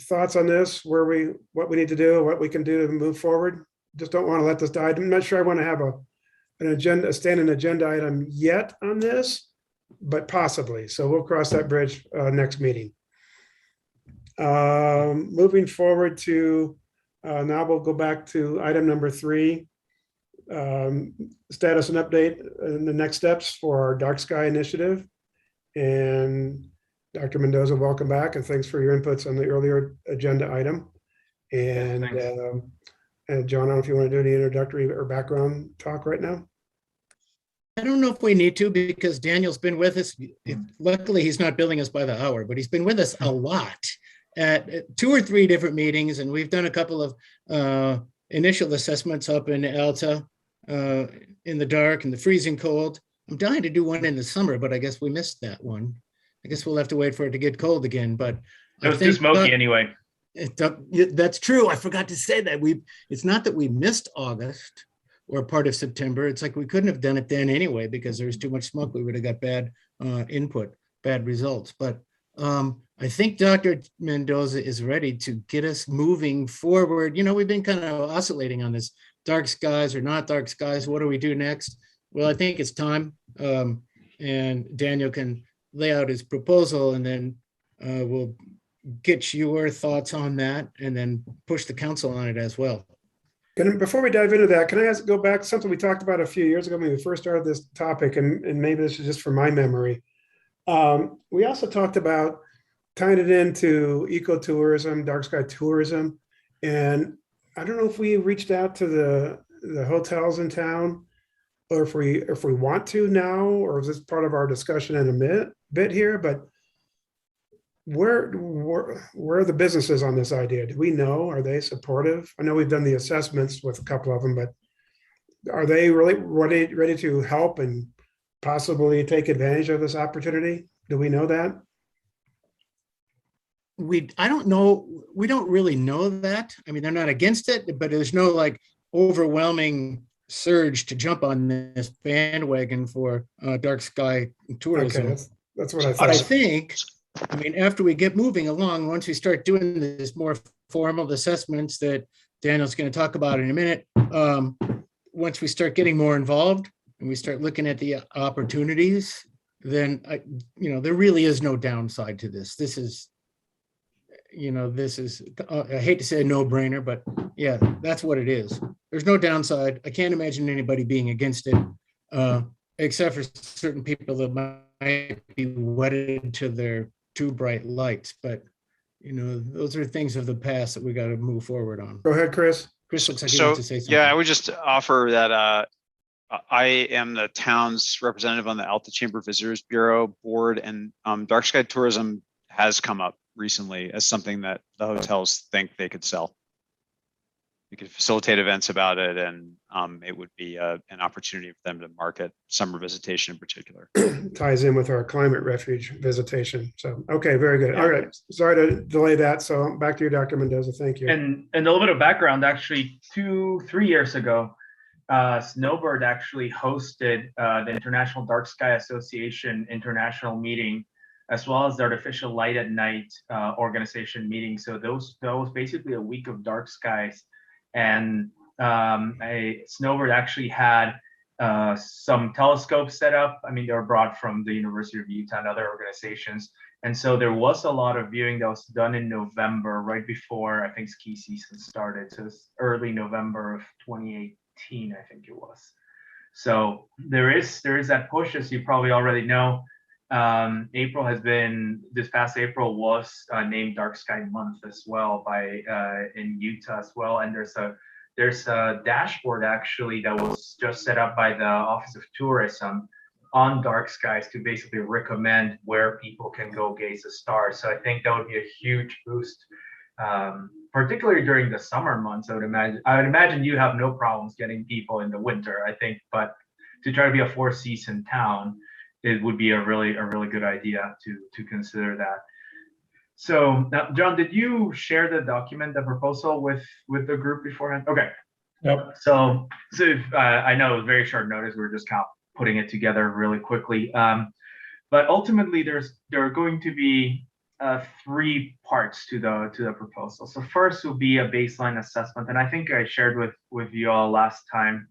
thoughts on this, what we need to do, what we can do to move forward? Just don't want to let this die. I'm not sure I want to have a standing agenda item yet on this, but possibly. So we'll cross that bridge next meeting. Moving forward to now we'll go back to item number 3. Status and update and the next steps for our dark sky initiative. And Dr. Mendoza, welcome back and thanks for your inputs on the earlier agenda item. And, and John, I don't know if you want to do any introductory or background talk right now. I don't know if we need to because Daniel's been with us. Luckily, he's not billing us by the hour, but he's been with us a lot at 2 or 3 different meetings. And we've done a couple of initial assessments up in Alta in the dark and the freezing cold. I'm dying to do one in the summer, but I guess we missed that one. I guess we'll have to wait for it to get cold again, but It was too smoky anyway. That's true. I forgot to say that. It's not that we missed August or part of September. It's like we couldn't have done it then anyway because there was too much smoke. We would have got bad input, bad results. But I think Dr. Mendoza is ready to get us moving forward. You know, we've been kind of oscillating on this dark skies or not dark skies. What do we do next? Well, I think it's time. And Daniel can lay out his proposal and then we'll get your thoughts on that and then push the council on it as well. Before we dive into that, can I go back something we talked about a few years ago when we first started this topic, and maybe this is just from my memory. We also talked about tying it into ecotourism, dark sky tourism, and I don't know if we reached out to the hotels in town, or if we want to now, or is this part of our discussion in a bit here? But where are the businesses on this idea? Do we know? Are they supportive? I know we've done the assessments with a couple of them, but are they really ready to help and possibly take advantage of this opportunity? Do we know that? I don't know. We don't really know that. I mean, they're not against it, but there's no like overwhelming surge to jump on this bandwagon for dark sky tourism. Okay, that's what I But I thought. think, I mean, after we get moving along, once we start doing this more formal assessments that Daniel's going to talk about in a minute, once we start getting more involved and we start looking at the opportunities, then there really is no downside to this. This is, I hate to say a no-brainer, but yeah, that's what it is. There's no downside. I can't imagine anybody being against it, except for certain people that might be wedded to their too bright lights. But those are things of the past that we got to move forward on. Go ahead, Chris. Chris looks like he wants to say something. Yeah, I would just offer that I am the town's representative on the Alta Chamber Visitors Bureau board, and dark sky tourism has come up recently as something that the hotels think they could sell. We could facilitate events about it, and it would be an opportunity for them to market summer visitation in particular. Ties in with our climate refuge visitation. So, okay, very good. All right. Sorry to delay that. So back to you, Dr. Mendoza. Thank you. And a little bit of background, actually 2-3 years ago, Snowbird actually hosted the International Dark Sky Association international meeting, as well as the Artificial Light at Night organization meeting. So that was basically a week of dark skies. And Snowbird actually had some telescopes set up. I mean, they were brought from the University of Utah and other organizations. And so there was a lot of viewing that was done in November, right before I think ski season started. So it's early November of 2018, I think it was. So there is that push, as you probably already know. This past April was named Dark Sky Month as well in Utah as well. And there's a dashboard actually that was just set up by the Office of Tourism on dark skies to basically recommend where people can go gaze the stars. So I think that would be a huge boost, particularly during the summer months. I would imagine you have no problems getting people in the winter, I think, but to try to be a 4-season town, it would be a really good idea to consider that. So now, John, did you share the document, the proposal with the group beforehand? Okay. Yep. So I know it was very short notice. We were just kind of putting it together really quickly. But ultimately, there are going to be 3 parts to the proposal. So first will be a baseline assessment, and I think I shared with you all last time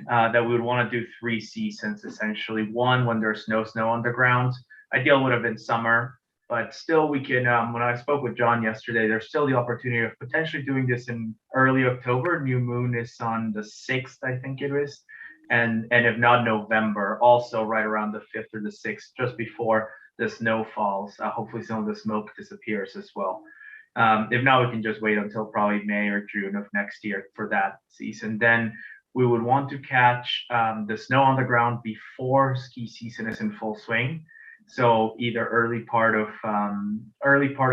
that we would want to do 3 seasons essentially. One, when there's no snow on the ground. Ideal would have been summer, but still we can. When I spoke with John yesterday, there's still the opportunity of potentially doing this in early October. New moon is on the 6th, I think it is, and if not November, also right around the 5th or the 6th, just before the snow falls. Hopefully some of the smoke disappears as well. If not, we can just wait until probably May or June of next year for that season. Then we would want to catch the snow on the ground before ski season is in full swing. So either early part of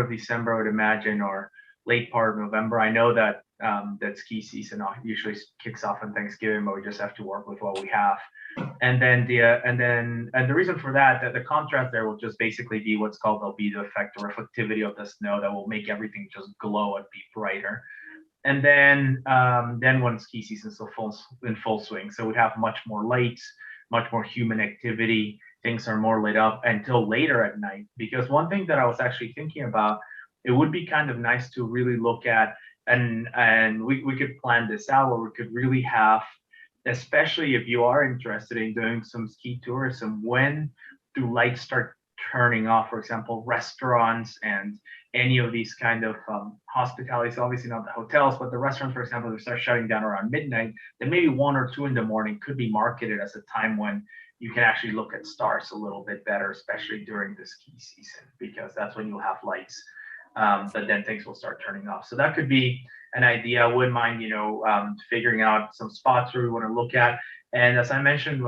December, I would imagine, or late part of November. I know that that ski season usually kicks off on Thanksgiving, but we just have to work with what we have. And then the reason for that the contrast there will just basically be what's called albedo effect, or reflectivity of the snow, that will make everything just glow and be brighter. And then when ski season is in full swing, so we have much more light, much more human activity. Things are more lit up until later at night. Because one thing that I was actually thinking about, it would be kind of nice to really look at, and we could plan this out, where we could really have, especially if you are interested in doing some ski tourism, when do lights start turning off, for example, restaurants and any of these kind of hospitalities, obviously not the hotels, but the restaurants, for example, they start shutting down around midnight, then maybe 1 or 2 in the morning could be marketed as a time when you can actually look at stars a little bit better, especially during the ski season, because that's when you'll have lights. But then things will start turning off. So that could be an idea. I wouldn't mind, figuring out some spots where we want to look at. And as I mentioned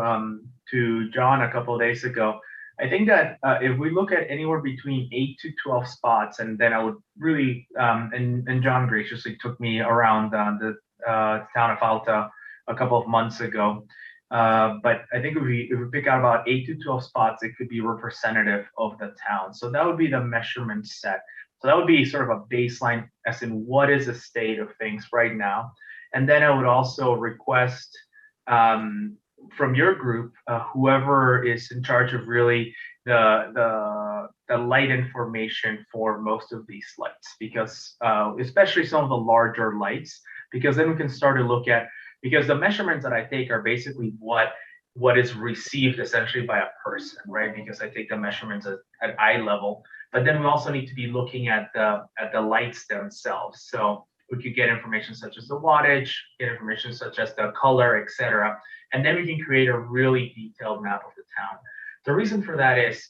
to John a couple of days ago, I think that if we look at anywhere between 8 to 12 spots, and then I would really, and John graciously took me around the town of Alta a couple of months ago. But I think if we pick out about 8 to 12 spots, it could be representative of the town. So that would be the measurement set. So that would be sort of a baseline as in what is the state of things right now. And then I would also request from your group, whoever is in charge of really the light information for most of these lights, because especially some of the larger lights, because then we can start to look at, because the measurements that I take are basically what is received essentially by a person, right? Because I take the measurements at eye level, but then we also need to be looking at the lights themselves. So we could get information such as the wattage, get information such as the color, etc. And then we can create a really detailed map of the town. The reason for that is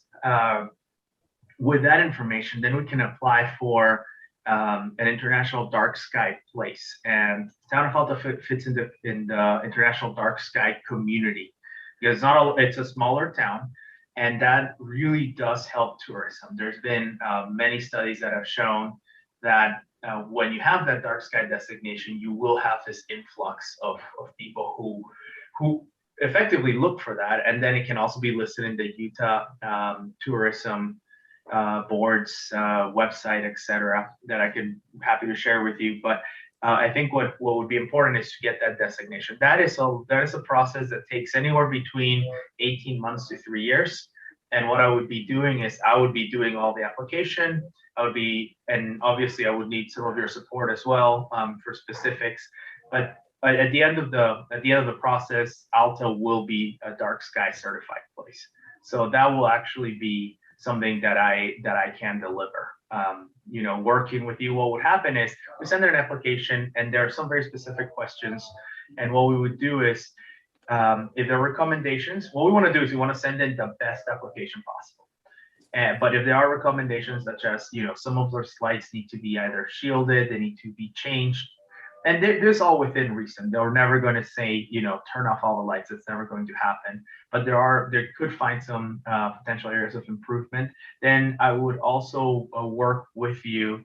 with that information, then we can apply for an international dark sky place. And town of Alta fits in the international dark sky community. Because it's a smaller town, and that really does help tourism. There's been many studies that have shown that when you have that dark sky designation, you will have this influx of people who effectively look for that. And then it can also be listed in the Utah tourism board's website, etc., that I could happy to share with you. But I think what would be important is to get that designation. That is a process that takes anywhere between 18 months to 3 years. And what I would be doing is I would be doing all the application. And obviously I would need some of your support as well for specifics. But at the end of the process, Alta will be a dark sky certified place. So that will actually be something that I can deliver. Working with you, what would happen is we send an application, and there are some very specific questions. And what we would do is, if there are recommendations, what we want to do is we want to send in the best application possible. But if there are recommendations such as, some of those lights need to be either shielded, they need to be changed, and this all within reason. They're never going to say, turn off all the lights. It's never going to happen. But there could find some potential areas of improvement. Then I would also work with you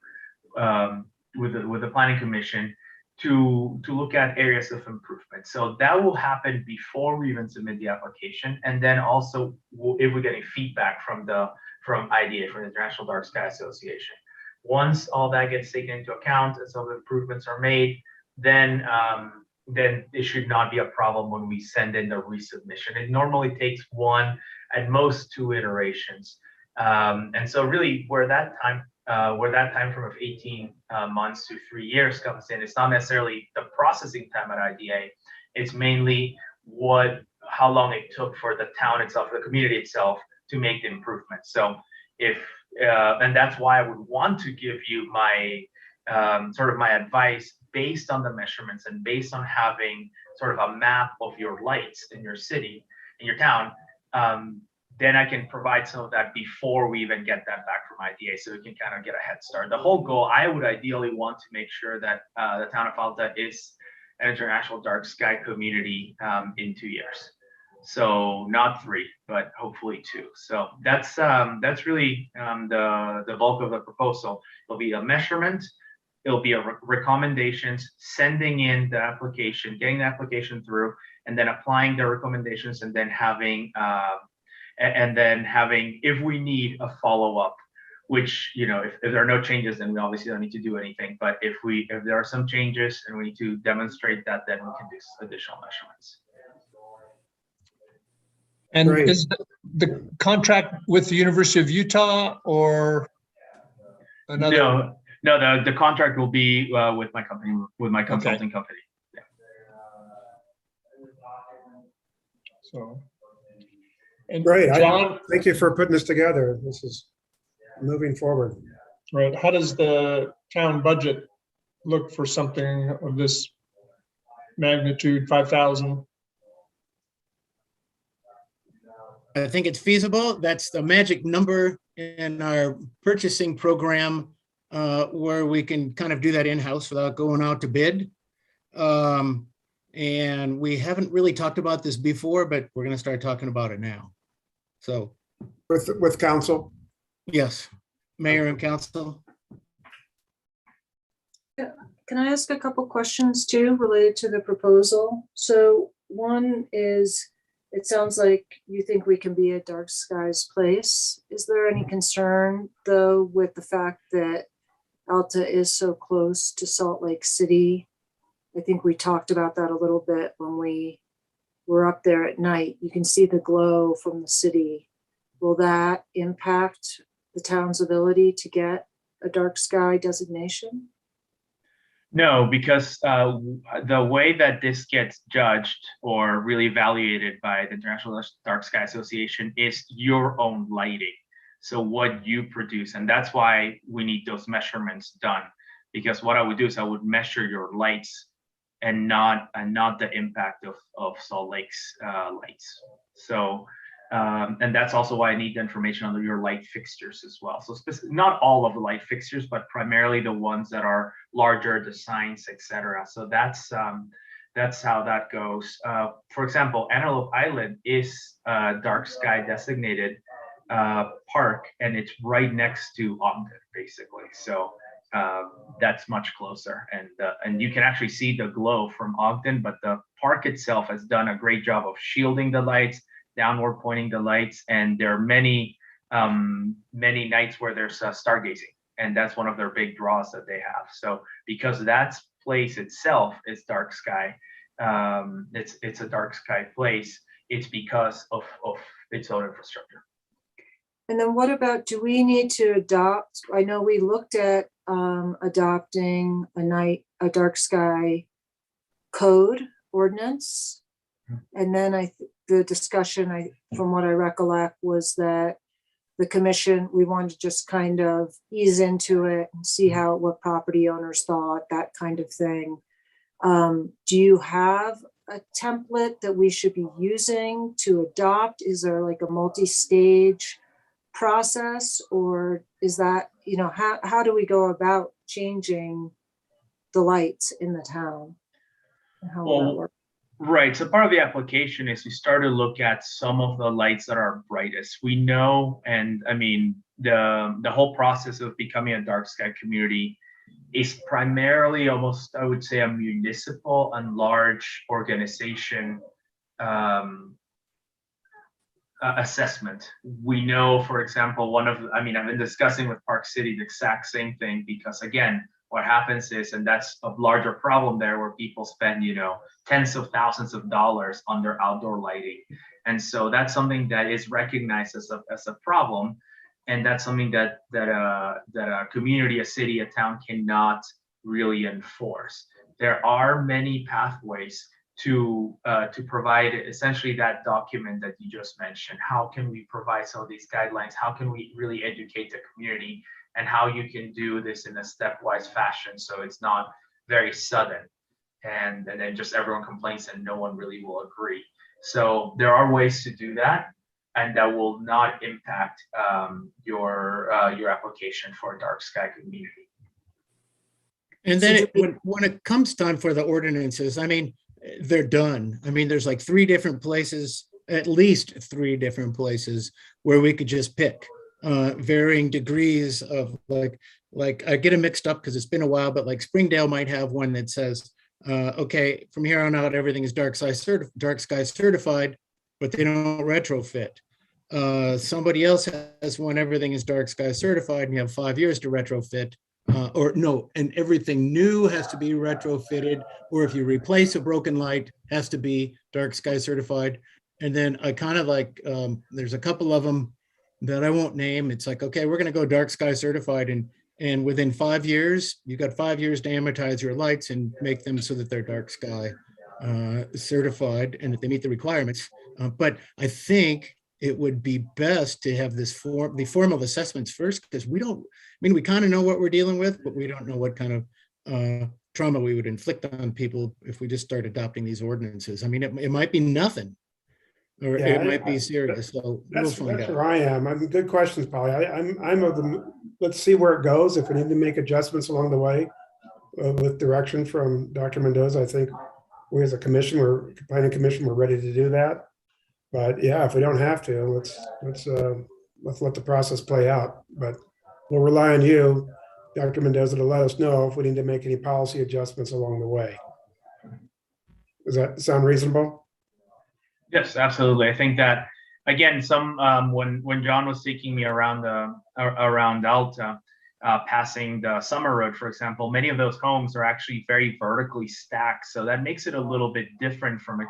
with the planning commission to look at areas of improvement. So that will happen before we even submit the application. And then also if we're getting feedback from IDA, from the International Dark Sky Association. Once all that gets taken into account and some of the improvements are made, then it should not be a problem when we send in the resubmission. It normally takes 1, at most 2 iterations. And so really where that time frame of 18 months to 3 years comes in, it's not necessarily the processing time at IDA. It's mainly how long it took for the town itself, the community itself, to make the improvement. So and that's why I would want to give you my sort of my advice based on the measurements and based on having sort of a map of your lights in your city, in your town. Then I can provide some of that before we even get that back from IDA, so we can kind of get a head start. The whole goal, I would ideally want to make sure that the town of Alta is an international dark sky community in 2 years. So not 3, but hopefully 2. So that's really the bulk of the proposal. It'll be a measurement, it'll be a recommendations, sending in the application, getting the application through, and then applying the recommendations, and then having if we need a follow-up, which if there are no changes, then we obviously don't need to do anything. But if there are some changes and we need to demonstrate that, then we can do additional measurements. And Great. is the contract with the University of Utah or another? No, the contract will be with my company, with my consulting company. Yeah. So, And Great. John, Thank you for putting this together. This is moving forward. right, how does the town budget look for something of this magnitude, 5,000? I think it's feasible. That's the magic number in our purchasing program, where we can kind of do that in-house without going out to bid. And we haven't really talked about this before, but we're going to start talking about it now. So, With council. yes, mayor and council. Can I ask a couple questions too related to the proposal? So one is, it sounds like you think we can be a dark skies place. Is there any concern though with the fact that Alta is so close to Salt Lake City? I think we talked about that a little bit when we were up there at night. You can see the glow from the city. Will that impact the town's ability to get a dark sky designation? No, because the way that this gets judged or really evaluated by the International Dark Sky Association is your own lighting. So what you produce, and that's why we need those measurements done. Because what I would do is I would measure your lights and not the impact of Salt Lake's lights. So and that's also why I need the information on your light fixtures as well. So not all of the light fixtures, but primarily the ones that are larger, the signs, etc. So that's how that goes. For example, Antelope Island is a dark sky designated park, and it's right next to Ogden, basically. So that's much closer, and you can actually see the glow from Ogden, but the park itself has done a great job of shielding the lights, downward pointing the lights, and there are many nights where there's stargazing, and that's one of their big draws that they have. So because that place itself is dark sky, it's a dark sky place. It's because of its own infrastructure. And then what about, do we need to adopt, I know we looked at adopting a dark sky code ordinance. And then the discussion, from what I recollect, was that the commission, we wanted to just kind of ease into it and see what property owners thought, that kind of thing. Do you have a template that we should be using to adopt? Is there like a multi-stage process, or is that, how do we go about changing the lights in the town? How will that work? Right. So part of the application is we start to look at some of the lights that are brightest. We know, and I mean, the whole process of becoming a dark sky community is primarily almost, I would say, a municipal and large organization assessment. We know, for example, I've been discussing with Park City the exact same thing, because again, what happens is, and that's a larger problem there, where people spend, tens of thousands of dollars on their outdoor lighting. And so that's something that is recognized as a problem. And that's something that a community, a city, a town cannot really enforce. There are many pathways to provide essentially that document that you just mentioned. How can we provide some of these guidelines? How can we really educate the community, and how you can do this in a stepwise fashion so it's not very sudden and then just everyone complains and no one really will agree. So there are ways to do that, and that will not impact your application for a dark sky community. And then when it comes time for the ordinances, they're done. There's like three different places, at least three different places where we could just pick varying degrees of like I get them mixed up because it's been a while, but like Springdale might have one that says, okay, from here on out, everything is dark sky certified, but they don't retrofit. Somebody else has one, everything is dark sky certified, and you have 5 years to retrofit. And everything new has to be retrofitted, or if you replace a broken light, has to be dark sky certified. And then I kind of like, there's a couple of them that I won't name. It's like, okay, we're going to go dark sky certified, and within 5 years, you've got 5 years to amortize your lights and make them so that they're dark sky certified and that they meet the requirements. But I think it would be best to have this the formal assessments first, because we don't, I mean, we kind of know what we're dealing with, but we don't know what kind of trauma we would inflict on people if we just start adopting these ordinances. I mean, it might be nothing, or Yeah, it might be serious, so we'll That's find where out. I am. I mean, good questions, Polly. I'm of the, let's see where it goes. If we need to make adjustments along the way with direction from Dr. Mendoza, I think we as a commission, planning commission, we're ready to do that. But yeah, if we don't have to, let's let the process play out. But we'll rely on you, Dr. Mendoza, to let us know if we need to make any policy adjustments along the way. Does that sound reasonable? Yes, absolutely. I think that again, when John was taking me around around Alta, passing the summer road, for example, many of those homes are actually very vertically stacked. So that makes it a little bit different from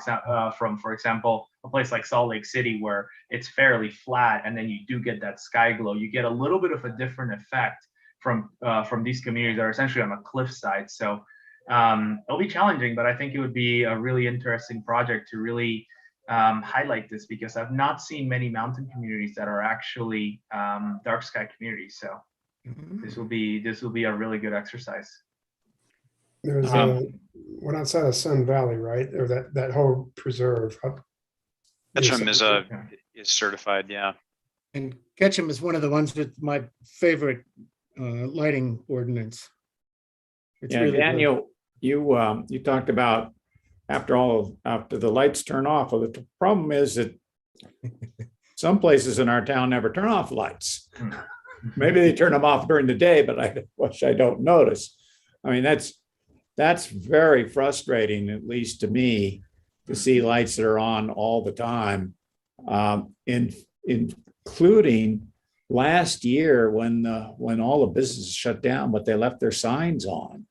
for example, a place like Salt Lake City where it's fairly flat, and then you do get that sky glow. You get a little bit of a different effect from these communities that are essentially on a cliffside. So it'll be challenging, but I think it would be a really interesting project to really highlight this, because I've not seen many mountain communities that are actually dark sky communities. So this will be a really good exercise. There's one outside of Sun Valley, right? Or that whole preserve. Ketchum is certified, yeah. And Ketchum is one of the ones with my favorite lighting ordinance. It's Yeah, really good. Daniel, you talked about after the lights turn off. Well, the problem is that some places in our town never turn off lights. Maybe they turn them off during the day, but I don't notice. I mean, that's very frustrating, at least to me, to see lights that are on all the time, including last year when all the businesses shut down, but they left their signs on.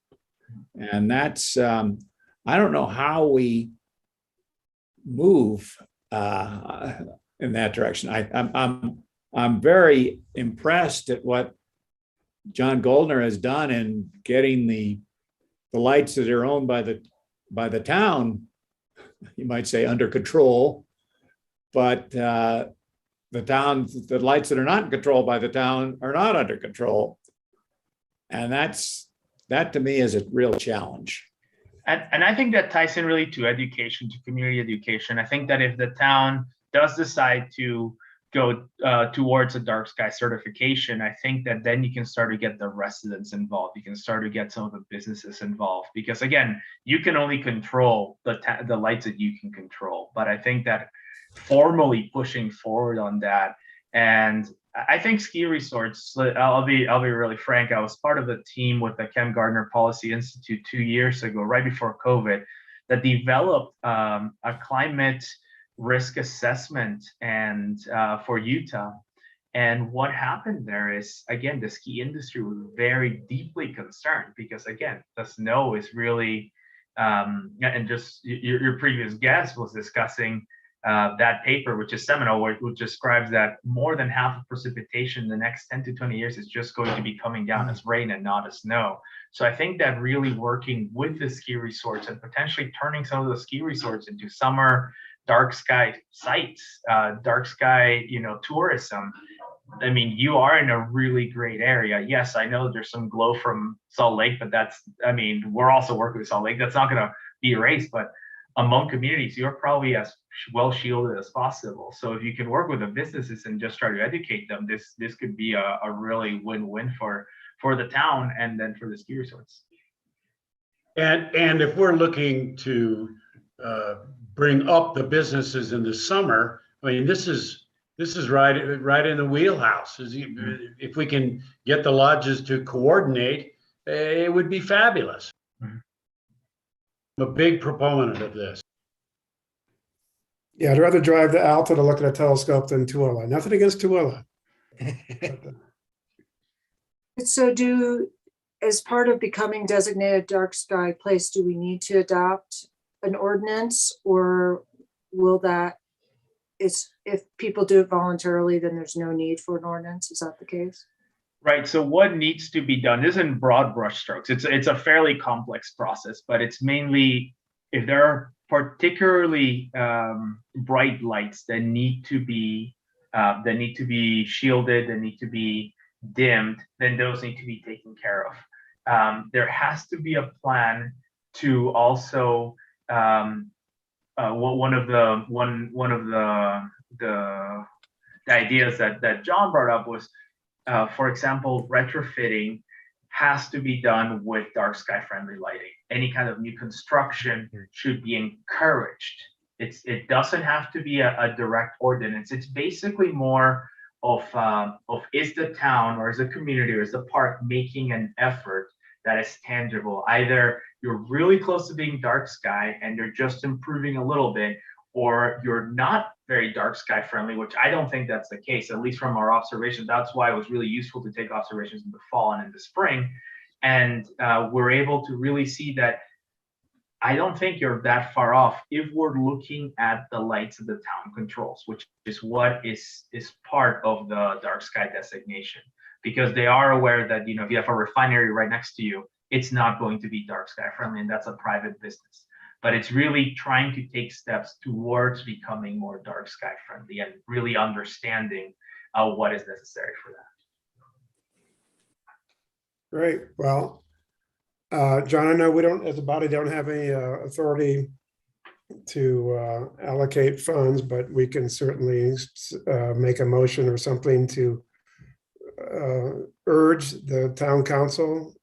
And that's, I don't know how we move in that direction. I'm very impressed at what John Goldner has done in getting the lights that are owned by the town, you might say, under control, but the lights that are not controlled by the town are not under control, and that to me is a real challenge. And I think that ties in really to education, to community education. I think that if the town does decide to go towards a dark sky certification, I think that then you can start to get the residents involved. You can start to get some of the businesses involved, because again, you can only control the lights that you can control. But I think that formally pushing forward on that, and I think ski resorts, I'll be really frank, I was part of the team with the Ken Gardner Policy Institute 2 years ago, right before COVID, that developed a climate risk assessment and for Utah. And what happened there is, again, the ski industry was very deeply concerned, because again, the snow is really, and just your previous guest was discussing that paper, which is seminal, which describes that more than half of precipitation in the next 10 to 20 years is just going to be coming down as rain and not as snow. So I think that really working with the ski resorts and potentially turning some of the ski resorts into summer dark sky sites, dark sky, tourism. I mean, you are in a really great area. Yes, I know there's some glow from Salt Lake, but we're also working with Salt Lake. That's not going to be erased, but among communities, you're probably as well shielded as possible. So if you can work with the businesses and just try to educate them, this could be a really win-win for the town and then for the ski resorts. And if we're looking to bring up the businesses in the summer, I mean, this is right in the wheelhouse. If we can get the lodges to coordinate, it would be fabulous. I'm a big proponent of this. Yeah, I'd rather drive to Alta to look at a telescope than Tooele. Nothing against Tooele. So as part of becoming designated dark sky place, do we need to adopt an ordinance, or will if people do it voluntarily, then there's no need for an ordinance? Is that the case? Right. So what needs to be done, this is in broad brushstrokes. It's a fairly complex process, but it's mainly if there are particularly bright lights that need to be that need to be shielded, that need to be dimmed, then those need to be taken care of. There has to be a plan to also one of the ideas that John brought up was, for example, retrofitting has to be done with dark sky friendly lighting. Any kind of new construction should be encouraged. It doesn't have to be a direct ordinance. It's basically more of is the town or is the community or is the park making an effort that is tangible. Either you're really close to being dark sky and you're just improving a little bit, or you're not very dark sky friendly, which I don't think that's the case, at least from our observations. That's why it was really useful to take observations in the fall and in the spring. And we're able to really see that I don't think you're that far off if we're looking at the lights of the town controls, which is what is part of the dark sky designation, because they are aware that, you know, if you have a refinery right next to you, it's not going to be dark sky friendly, and that's a private business. But it's really trying to take steps towards becoming more dark sky friendly and really understanding what is necessary for that. Great. Well, John, I know we don't, as a body, don't have any authority to allocate funds, but we can certainly make a motion or something to urge the town council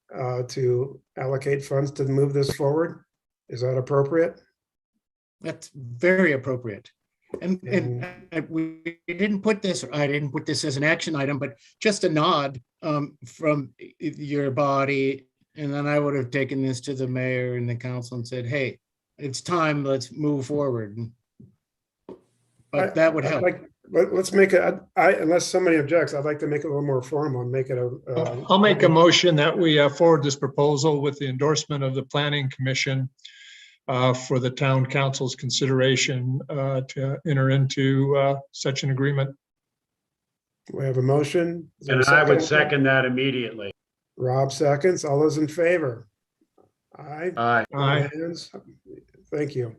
to allocate funds to move this forward. Is that appropriate? That's very appropriate. And we didn't put this, or I didn't put this as an action item, but just a nod from your body. And then I would have taken this to the mayor and the council and said, hey, it's time, let's move forward. But that would help. Let's make it, unless somebody objects, I'd like to make it a little more formal and make it a. I'll make a motion that we forward this proposal with the endorsement of the planning commission for the town council's consideration to enter into such an agreement. We have a motion. Is there a And I would second? second that immediately. Rob seconds. All those in favor? Aye. Aye. Aye. Hands. Thank you.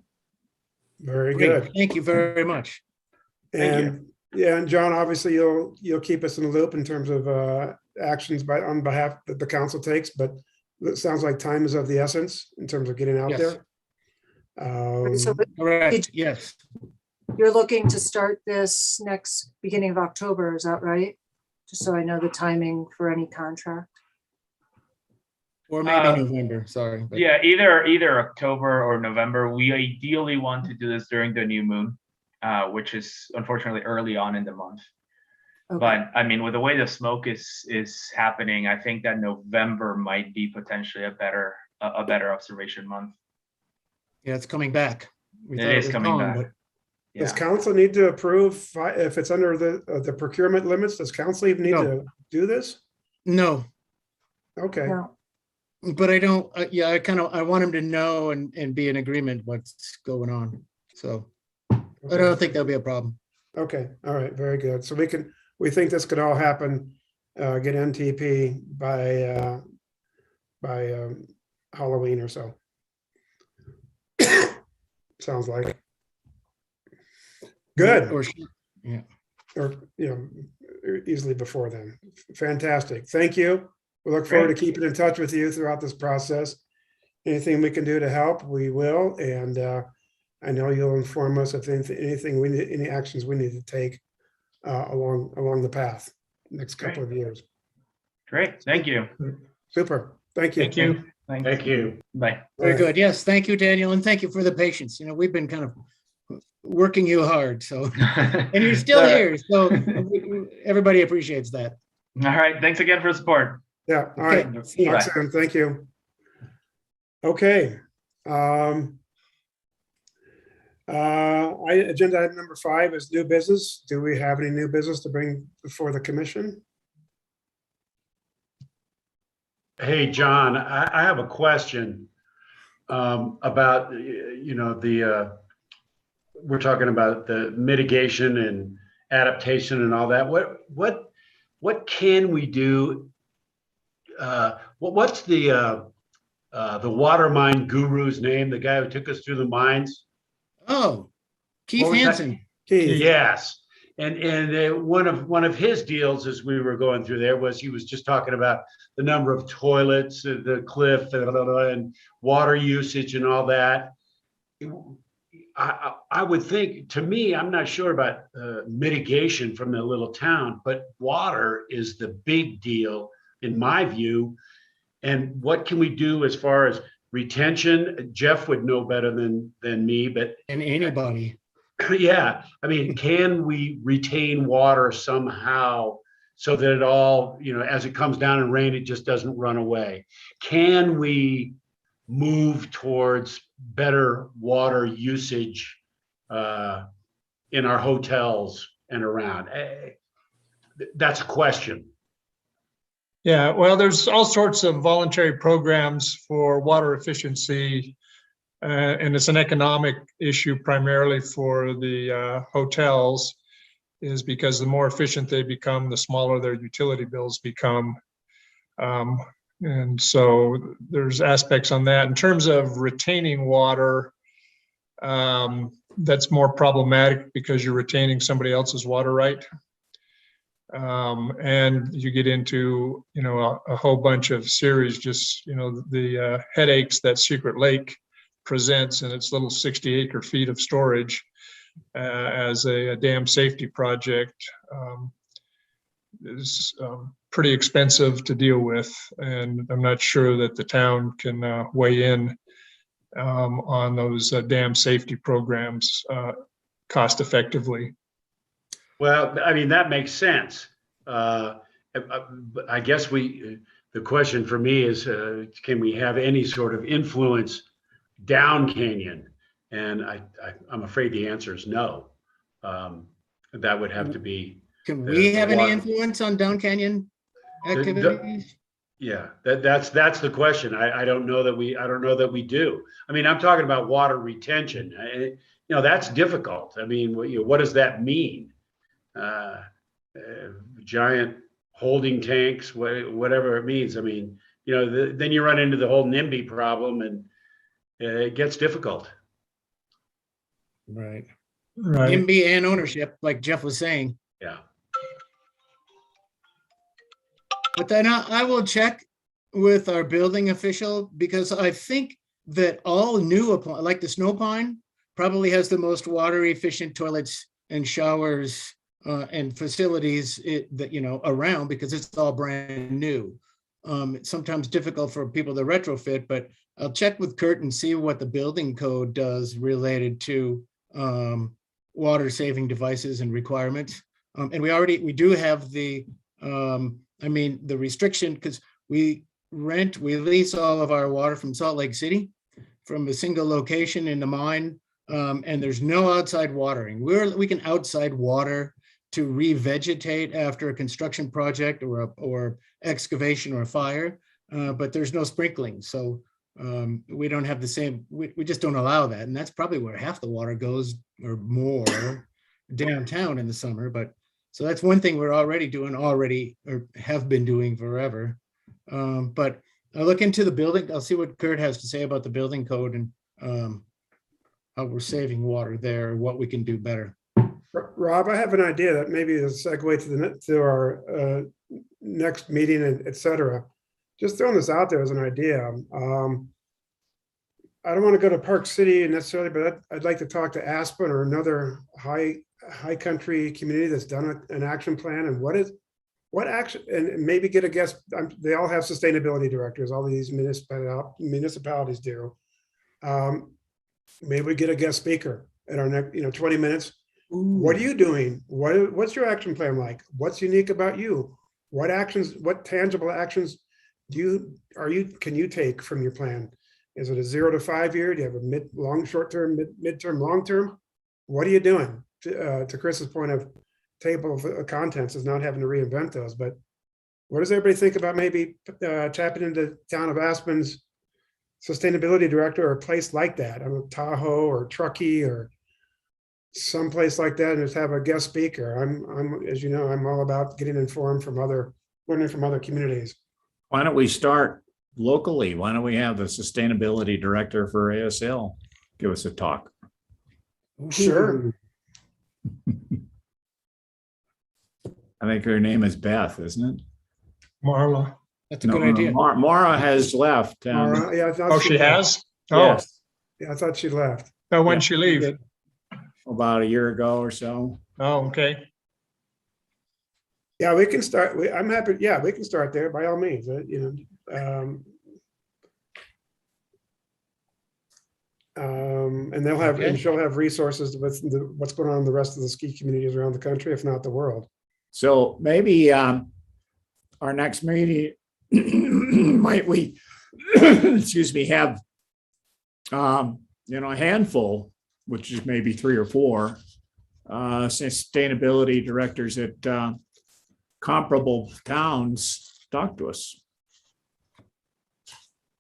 Very Great. good. Thank you very much. And yeah, and John, obviously you'll keep us in the loop in terms of actions on behalf that the council takes, but it sounds like time is of the essence in terms of getting out Yes. there. So Correct, yes. you're looking to start this next beginning of October, is that right? Just so I know the timing for any contract. Or maybe November, sorry. but- Yeah, either October or November. We ideally want to do this during the new moon, which is unfortunately early on in the month. Okay. But I mean, with the way the smoke is happening, I think that November might be potentially a better observation month. Yeah, it's coming back. We It thought is was coming gone, back. but Does Yeah. council need to approve if it's under the procurement limits? Does council even need No. to do this? No, Okay, No. but I don't, yeah, I want him to know and be in agreement what's going on. So I don't think that'll be a problem. okay, all right, very good. So we think this could all happen, get NTP by Halloween or so. Sounds like. Good. Or, Or, easily before then. Fantastic. Thank you. We look forward to keeping in touch with you throughout this process. Anything we can do to help, we will. And I know you'll inform us if anything we need, any actions we need to take along the path next couple of years. Great. Thank you. Super. Thank you. Thank you. Thank you. Bye. very good. Yes, thank you, Daniel, and thank you for the patience. We've been kind of working you hard, so, and you're still here, so everybody appreciates that. All right. Thanks again for the support. Yeah, all right. Okay, see ya. Bye. Talk soon. Thank you. Okay. Agenda item number 5 is new business. Do we have any new business to bring before the commission? Hey, John, I have a question about, we're talking about the mitigation and adaptation and all that. What can we do? What's the water mine guru's name? The guy who took us through the mines? Oh, Keith What was that? Hansen. Keith, Yes. one of his deals as we were going through there was he was just talking about the number of toilets, the cliff, and water usage and all that. I would think, to me, I'm not sure about mitigation from the little town, but water is the big deal in my view. And what can we do as far as retention? Jeff would know better than me, but And anybody. yeah, I mean, can we retain water somehow so that it all, as it comes down and rain, it just doesn't run away? Can we move towards better water usage in our hotels and around? That's a question. Yeah, well, there's all sorts of voluntary programs for water efficiency. And it's an economic issue primarily for the hotels, is because the more efficient they become, the smaller their utility bills become. And so there's aspects on that. In terms of retaining water, that's more problematic because you're retaining somebody else's water right. And you get into, a whole bunch of series, just, the headaches that Secret Lake presents in its little 60-acre feet of storage as a dam safety project is pretty expensive to deal with. And I'm not sure that the town can weigh in on those dam safety programs cost effectively. Well, I mean, that makes sense. I guess the question for me is, can we have any sort of influence down canyon? And I'm afraid the answer is no. That would have to be. Can we have any influence on down canyon activities? Yeah, that's the question. I don't know that we do. I mean, I'm talking about water retention. That's difficult. I mean, what does that mean? Giant holding tanks, whatever it means. I mean, then you run into the whole NIMBY problem, and it gets difficult. Right. Right. NIMBY and ownership, like Jeff was saying. Yeah. But then I will check with our building official, because I think that all new, like the Snow Pine, probably has the most water efficient toilets and showers and facilities around, because it's all brand new. It's sometimes difficult for people to retrofit, but I'll check with Kurt and see what the building code does related to water saving devices and requirements. And we do have the restriction, because we lease all of our water from Salt Lake City from a single location in the mine. And there's no outside watering. We can outside water to revegetate after a construction project or excavation or a fire, but there's no sprinkling. So we don't have the same, we just don't allow that. And that's probably where half the water goes or more downtown in the summer. But so that's one thing we're already doing or have been doing forever. But I'll look into the building. I'll see what Kurt has to say about the building code and how we're saving water there, what we can do better. Rob, I have an idea that maybe is a segue to our next meeting, et cetera. Just throwing this out there as an idea. I don't want to go to Park City necessarily, but I'd like to talk to Aspen or another high country community that's done an action plan, and what action, and maybe get a guest. They all have sustainability directors. All these municipalities do. Maybe we get a guest speaker at our next, 20 minutes. Ooh. What are you doing? What's your action plan like? What's unique about you? What tangible actions can you take from your plan? Is it a 0 to 5 year? Do you have a short term, mid-term, long term? What are you doing? To Chris's point of table of contents is not having to reinvent those, but what does everybody think about maybe tapping into town of Aspen's sustainability director or a place like that? I don't know, Tahoe or Truckee or someplace like that, and just have a guest speaker. I'm, as you know, I'm all about getting informed learning from other communities. Why don't we start locally? Why don't we have the sustainability director for ASL give us a talk? Sure. I think her name is Beth, isn't it? Marla. That's a good idea. Mara has left. Mara, yeah, I thought Oh, she left. has? Oh, Yes, Yeah, I thought she left. so when'd Yeah. she leave? about a year ago or so. Oh, okay. Yeah, we can start. I'm happy. Yeah, we can start there by all means. And they'll have, and Okay. she'll have resources with what's going on in the rest of the ski communities around the country, if not the world. So maybe our next meeting, might we, excuse me, have, a handful, which is maybe 3 or 4, sustainability directors at comparable towns talk to us.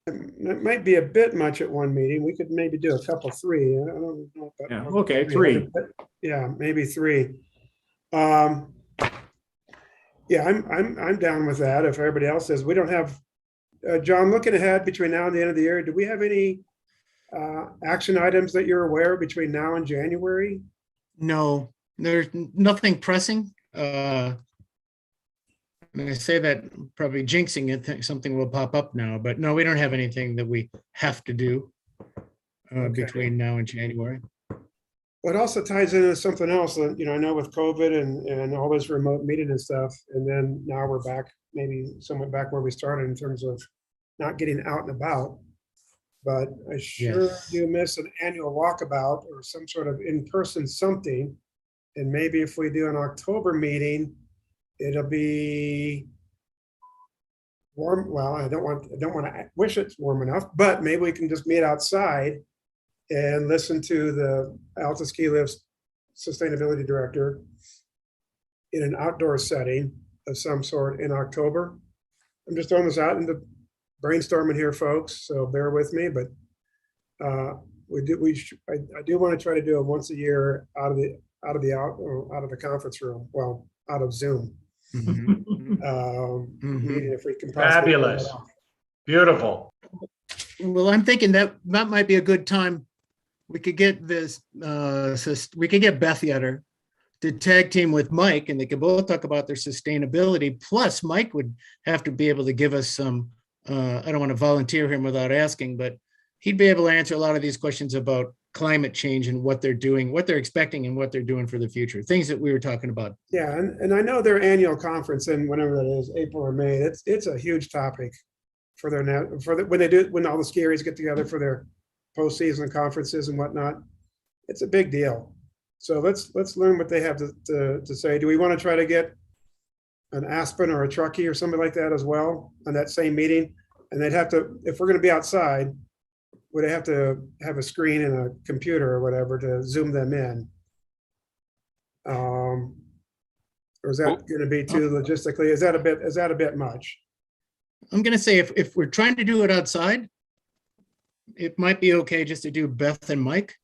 It might be a bit much at one meeting. We could maybe do a couple, 3. I don't know. Yeah, okay, 3. Yeah, maybe 3. Yeah, I'm down with that. If everybody else is, we don't have, John, looking ahead between now and the end of the year, do we have any action items that you're aware of between now and January? No, there's nothing pressing. And I say that probably jinxing it, think something will pop up now, but no, we don't have anything that we have to do Okay. between now and January. What also ties into something else that, I know with COVID and all this remote meeting and stuff, and then now we're back, maybe somewhat back where we started in terms of not getting out and about. But I sure Yes. do miss an annual walkabout or some sort of in-person something. And maybe if we do an October meeting, it'll be warm. Well, I don't want to wish it's warm enough, but maybe we can just meet outside and listen to the Alta Ski Lifts sustainability director in an outdoor setting of some sort in October. I'm just throwing this out into brainstorming here, folks, so bear with me, but I do want to try to do it once a year out of the conference room, well, out of Zoom. Mhm. Meeting if we can possibly pull that Fabulous. off. Beautiful. Well, I'm thinking that might be a good time. We could get this, we could get Beth Yetter to tag team with Mike, and they could both talk about their sustainability. Plus, Mike would have to be able to give us some, I don't want to volunteer him without asking, but he'd be able to answer a lot of these questions about climate change and what they're doing, what they're expecting and what they're doing for the future, things that we were talking about. Yeah, and I know their annual conference in whenever that is, April or May, it's a huge topic for when all the skiers get together for their postseason conferences and whatnot. It's a big deal. So let's learn what they have to say. Do we want to try to get an Aspen or a Truckee or something like that as well on that same meeting? And they'd have to, if we're going to be outside, would they have to have a screen and a computer or whatever to zoom them in? Or is that going to be too logistically? Is that a bit much? I'm gonna say if we're trying to do it outside, it might be okay just to do Beth and Mike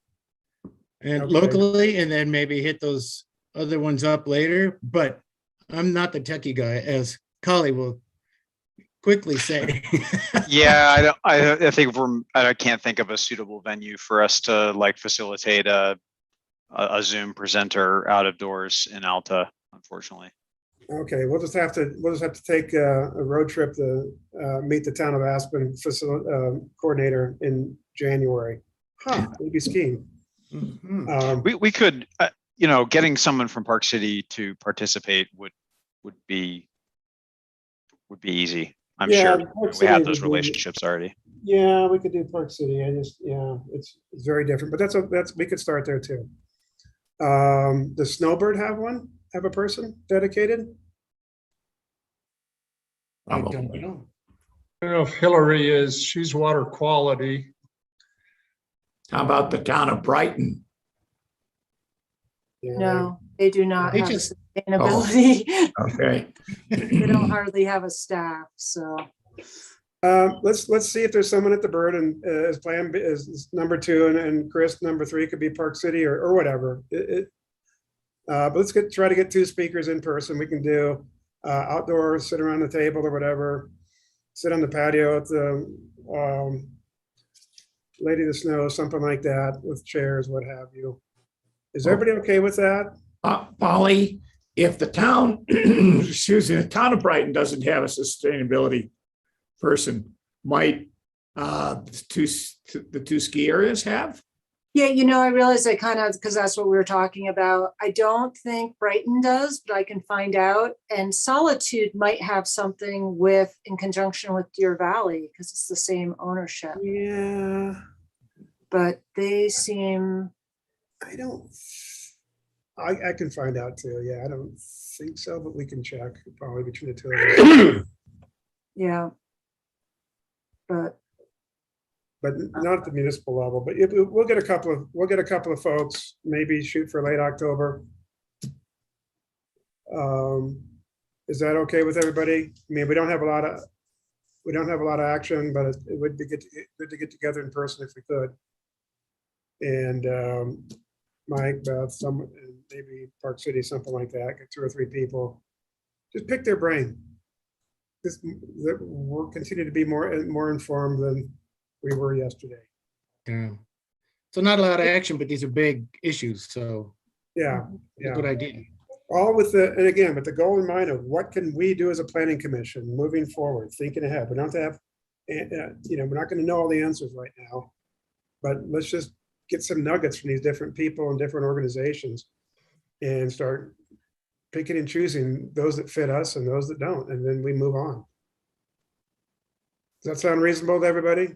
and Okay. locally, and then maybe hit those other ones up later. But I'm not the techie guy, as Collie will quickly say. Yeah, I think I can't think of a suitable venue for us to like facilitate a Zoom presenter out of doors in Alta, unfortunately. Okay, we'll just have to take a road trip to meet the town of Aspen coordinator in January. Maybe skiing. Mhm. We could, getting someone from Park City to participate would be easy. I'm Yeah, sure Park we City have those would be- relationships already. Yeah, we could do Park City. It's very different, but that's we could start there too. Does Snowbird have a person dedicated? I don't Probably. know. I don't know if Hillary is, she's water quality. How about the town of Brighton? Yeah, No, they do not They have just- sustainability. Okay. They don't hardly have a staff, so. let's see if there's someone at the Bird and as plan B is number 2 and Chris number 3 could be Park City or whatever. But let's try to get 2 speakers in person. We can do outdoors, sit around the table or whatever, sit on the patio at the Lady of the Snow, something like that with chairs, what have you. Is everybody okay with that? Polly, if the town, excuse me, the town of Brighton doesn't have a sustainability person, might the two ski areas have? Yeah, I realized I kind of, because that's what we were talking about. I don't think Brighton does, but I can find out. And Solitude might have something in conjunction with Deer Valley, because it's the same ownership, Yeah, but they seem, I can find out too. Yeah, I don't think so, but we can check probably between the two of us. yeah. But Not at the municipal level, but we'll get a couple of folks, maybe shoot for late October. Is that okay with everybody? I mean, we don't have a lot of action, but it would be good to get together in person if we could. And Mike, Beth, maybe Park City, something like that, get 2 or 3 people. Just pick their brain. We'll continue to be more informed than we were yesterday. Yeah. So not a lot of action, but these are big issues, so Yeah, it's a good idea. all with and again, with the goal in mind of what can we do as a planning commission moving forward, thinking ahead. We don't have, we're not going to know all the answers right now, but let's just get some nuggets from these different people and different organizations and start picking and choosing those that fit us and those that don't, and then we move on. Does that sound reasonable to everybody?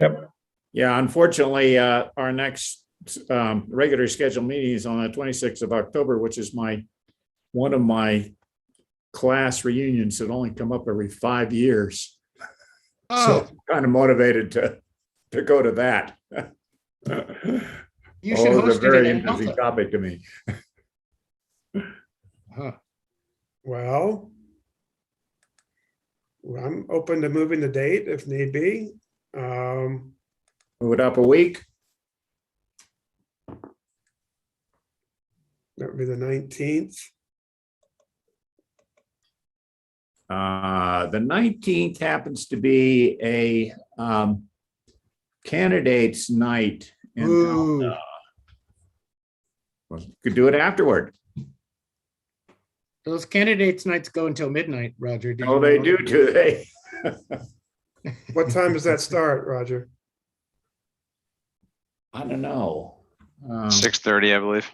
Yep. Yeah, unfortunately, our next regular scheduled meeting is on the 26th of October, which is one of my class reunions that only come up every 5 years. So I'm kind of motivated to go to that. You should It's a host it very in interesting Alta. topic to me. Huh. Well, I'm open to moving the date if need be. Move it up a week. That would be the 19th. The 19th happens to be a candidates night in Ooh. Alta. Well, could do it afterward. Those candidates nights go until midnight, Roger. Did Oh, you they know? do, do they? What time does that start, Roger? I don't know. 6:30, I believe.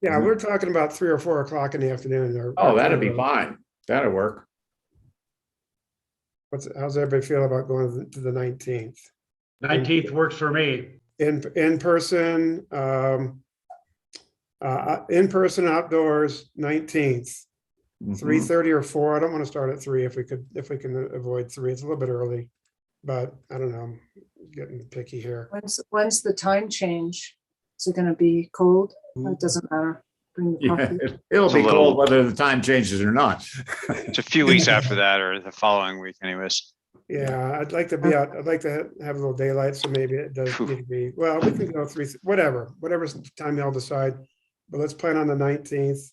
Yeah, we're talking about 3 or 4 o'clock in the afternoon. Oh, that'd be fine. That'd work. How's everybody feel about going to the 19th? 19th works for me. In person, outdoors, 19th, 3:30 or 4. I don't want to start at 3 if we can avoid 3. It's a little bit early, but I don't know. I'm getting picky here. when's the time change? Is it gonna be cold? It doesn't matter. Bring the Yeah, coffee. it'll It's be a little- cold whether the time changes or not. It's a few weeks after that or the following week anyways. Yeah, I'd like to be out. I'd like to have a little daylight, so maybe it does need to be, well, we can go 3, whatever time y'all decide. But let's plan on the 19th.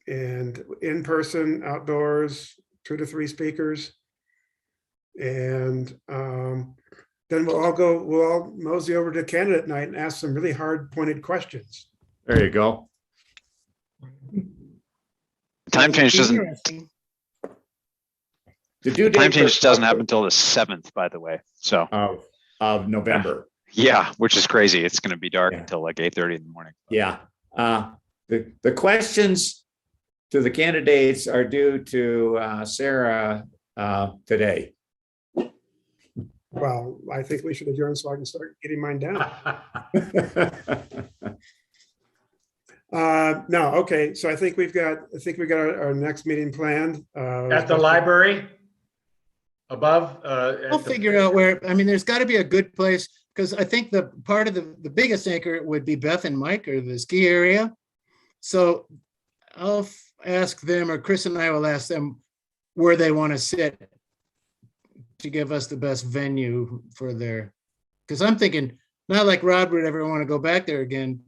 And in person, outdoors, 2 to 3 speakers. And then we'll all mosey over to candidate night and ask some really hard pointed questions. There you go. Time change doesn't Interesting. The due time date change for- doesn't happen until the 7th, by the way. So of November. yeah, which is crazy. It's gonna be dark Yeah. until like 8:30 in the morning. Yeah. The questions to the candidates are due to Sarah today. Well, I think we should adjourn so I can start getting mine down. No, okay, so I think we got our next meeting planned. At the library above. I'll figure out where, I mean, there's got to be a good place, because I think the part of the biggest anchor would be Beth and Mike or the ski area. So I'll ask them, or Chris and I will ask them where they want to sit to give us the best venue for their, because I'm thinking, not like Rod would ever want to go back there again,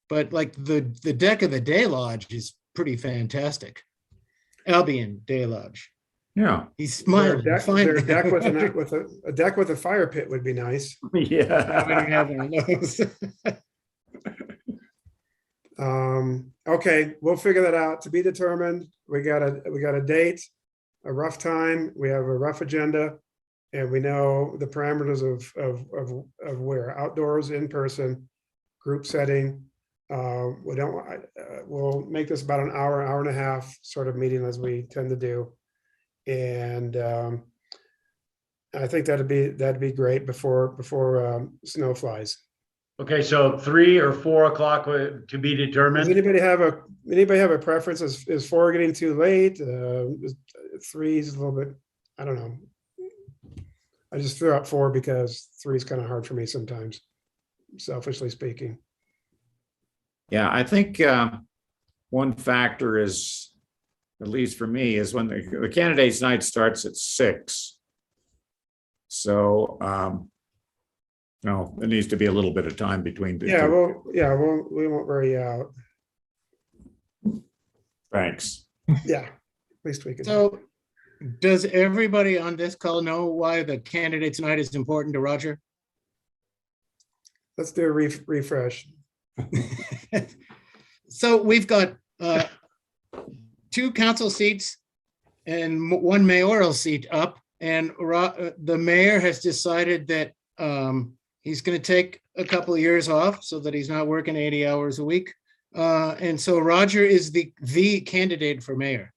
but like the deck of the Day Lodge is pretty fantastic. Albion Day Lodge. Yeah. He's Their smiling. deck finally. their deck with a deck with a fire pit would be nice. We don't Yeah. have one of those. Okay, we'll figure that out. To be determined. We got a date, a rough time. We have a rough agenda. And we know the parameters of where outdoors, in person, group setting. We don't, we'll make this about an hour, hour and a half sort of meeting as we tend to do. And I think that'd be great before snow flies. Okay, so 3 or 4 o'clock to be Does determined. anybody have a preference? Is 4 getting too late? 3 is a little bit, I don't know. I just threw out 4 because 3 is kind of hard for me sometimes, selfishly speaking. Yeah, I think one factor is, at least for me, is when the candidates night starts at 6. So, no, there needs to be a little bit of time between the two. We won't worry you out. Thanks. Yeah, at least we can. So does everybody on this call know why the candidates night is important to Roger? Let's do a refresh. So we've got 2 council seats and 1 mayoral seat up, and the mayor has decided that he's going to take a couple of years off so that he's not working 80 hours a week. And so Roger is the candidate for mayor.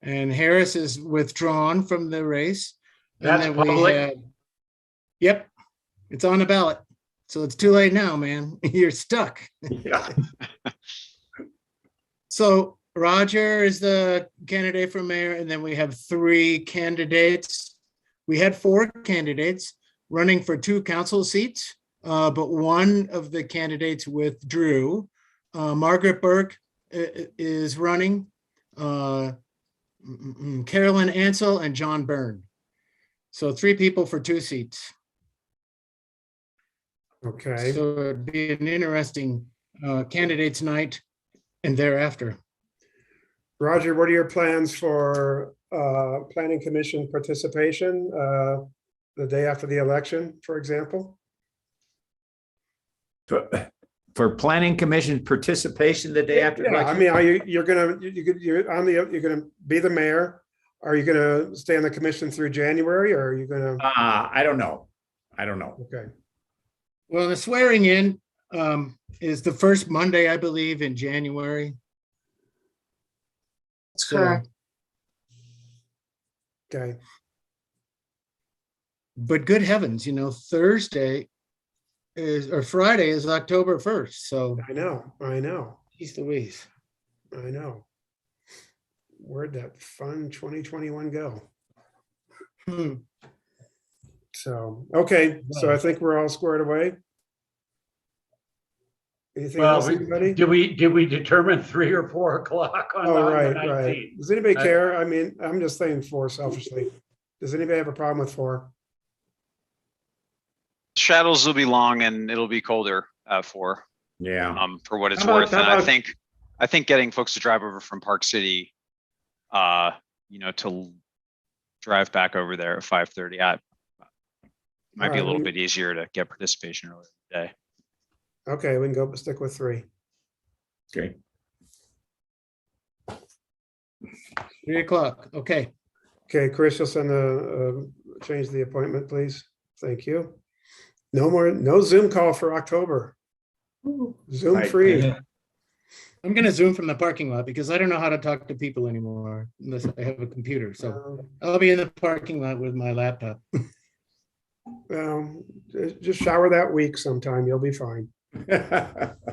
And Harris is withdrawn from the race. And That's then we public? have- Yep, it's on the ballot. So it's too late now, man. You're stuck. Yeah. So Roger is the candidate for mayor, and then we have 3 candidates. We had 4 candidates running for 2 council seats, but one of the candidates withdrew. Margaret Burke is running. Carolyn Ansel and John Byrne. So 3 people for 2 seats. Okay, So it'd be an interesting candidates night and thereafter. Roger, what are your plans for planning commission participation the day after the election, for example? For planning commission participation the day after. Yeah, I election? mean, are you're gonna be the mayor? Are you gonna stay on the commission through January, or are you gonna? I don't know. Okay, Well, the swearing in is the first Monday, I believe, in January. That's So- correct. okay. But good heavens, Thursday or Friday is October 1st. So I know. geez Louise. I know. Where'd that fun 2021 go? Hmm. So, okay, so I think we're all squared away. Anything Well, else, anybody? did we determine 3 or 4 o'clock on Oh, the right. 19th? Does anybody I- care? I mean, I'm just saying 4 selfishly. Does anybody have a problem with 4? Shadows will be long and it'll be colder for Yeah. for what it's How about- worth. how And I about- think getting folks to drive over from Park City, to drive back over there at 5:30, might be a Alright, little we- bit easier to get participation earlier today. Okay, we can go stick with 3. Okay. 3:00. Okay. Okay, Chris, you'll send change the appointment, please. Thank you. No Zoom call for October. Zoom Right. free. Yeah. I'm going to Zoom from the parking lot because I don't know how to talk to people anymore unless I have a computer. So I'll be in the parking lot with my laptop. Well, just shower that week sometime. You'll be fine.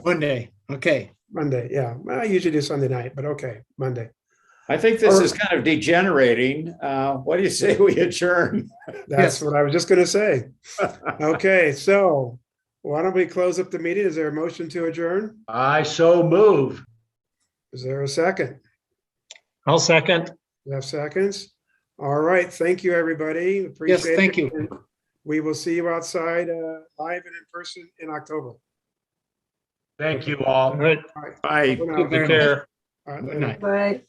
Monday. Okay. Monday, yeah. I usually do Sunday night, but okay, Monday. I think this is kind of degenerating. What do you say we adjourn? That's Yes. what I was just gonna say. Okay, so why don't we close up the meeting? Is there a motion to adjourn? I so move. Is there a second? I'll second. We have seconds? All right, thank you, everybody. Appreciate it. thank you. And we will see you outside, live and in person in October. Thank you All all. right. All right. Bye. Good Good Take care. All right, Good later. night. Right.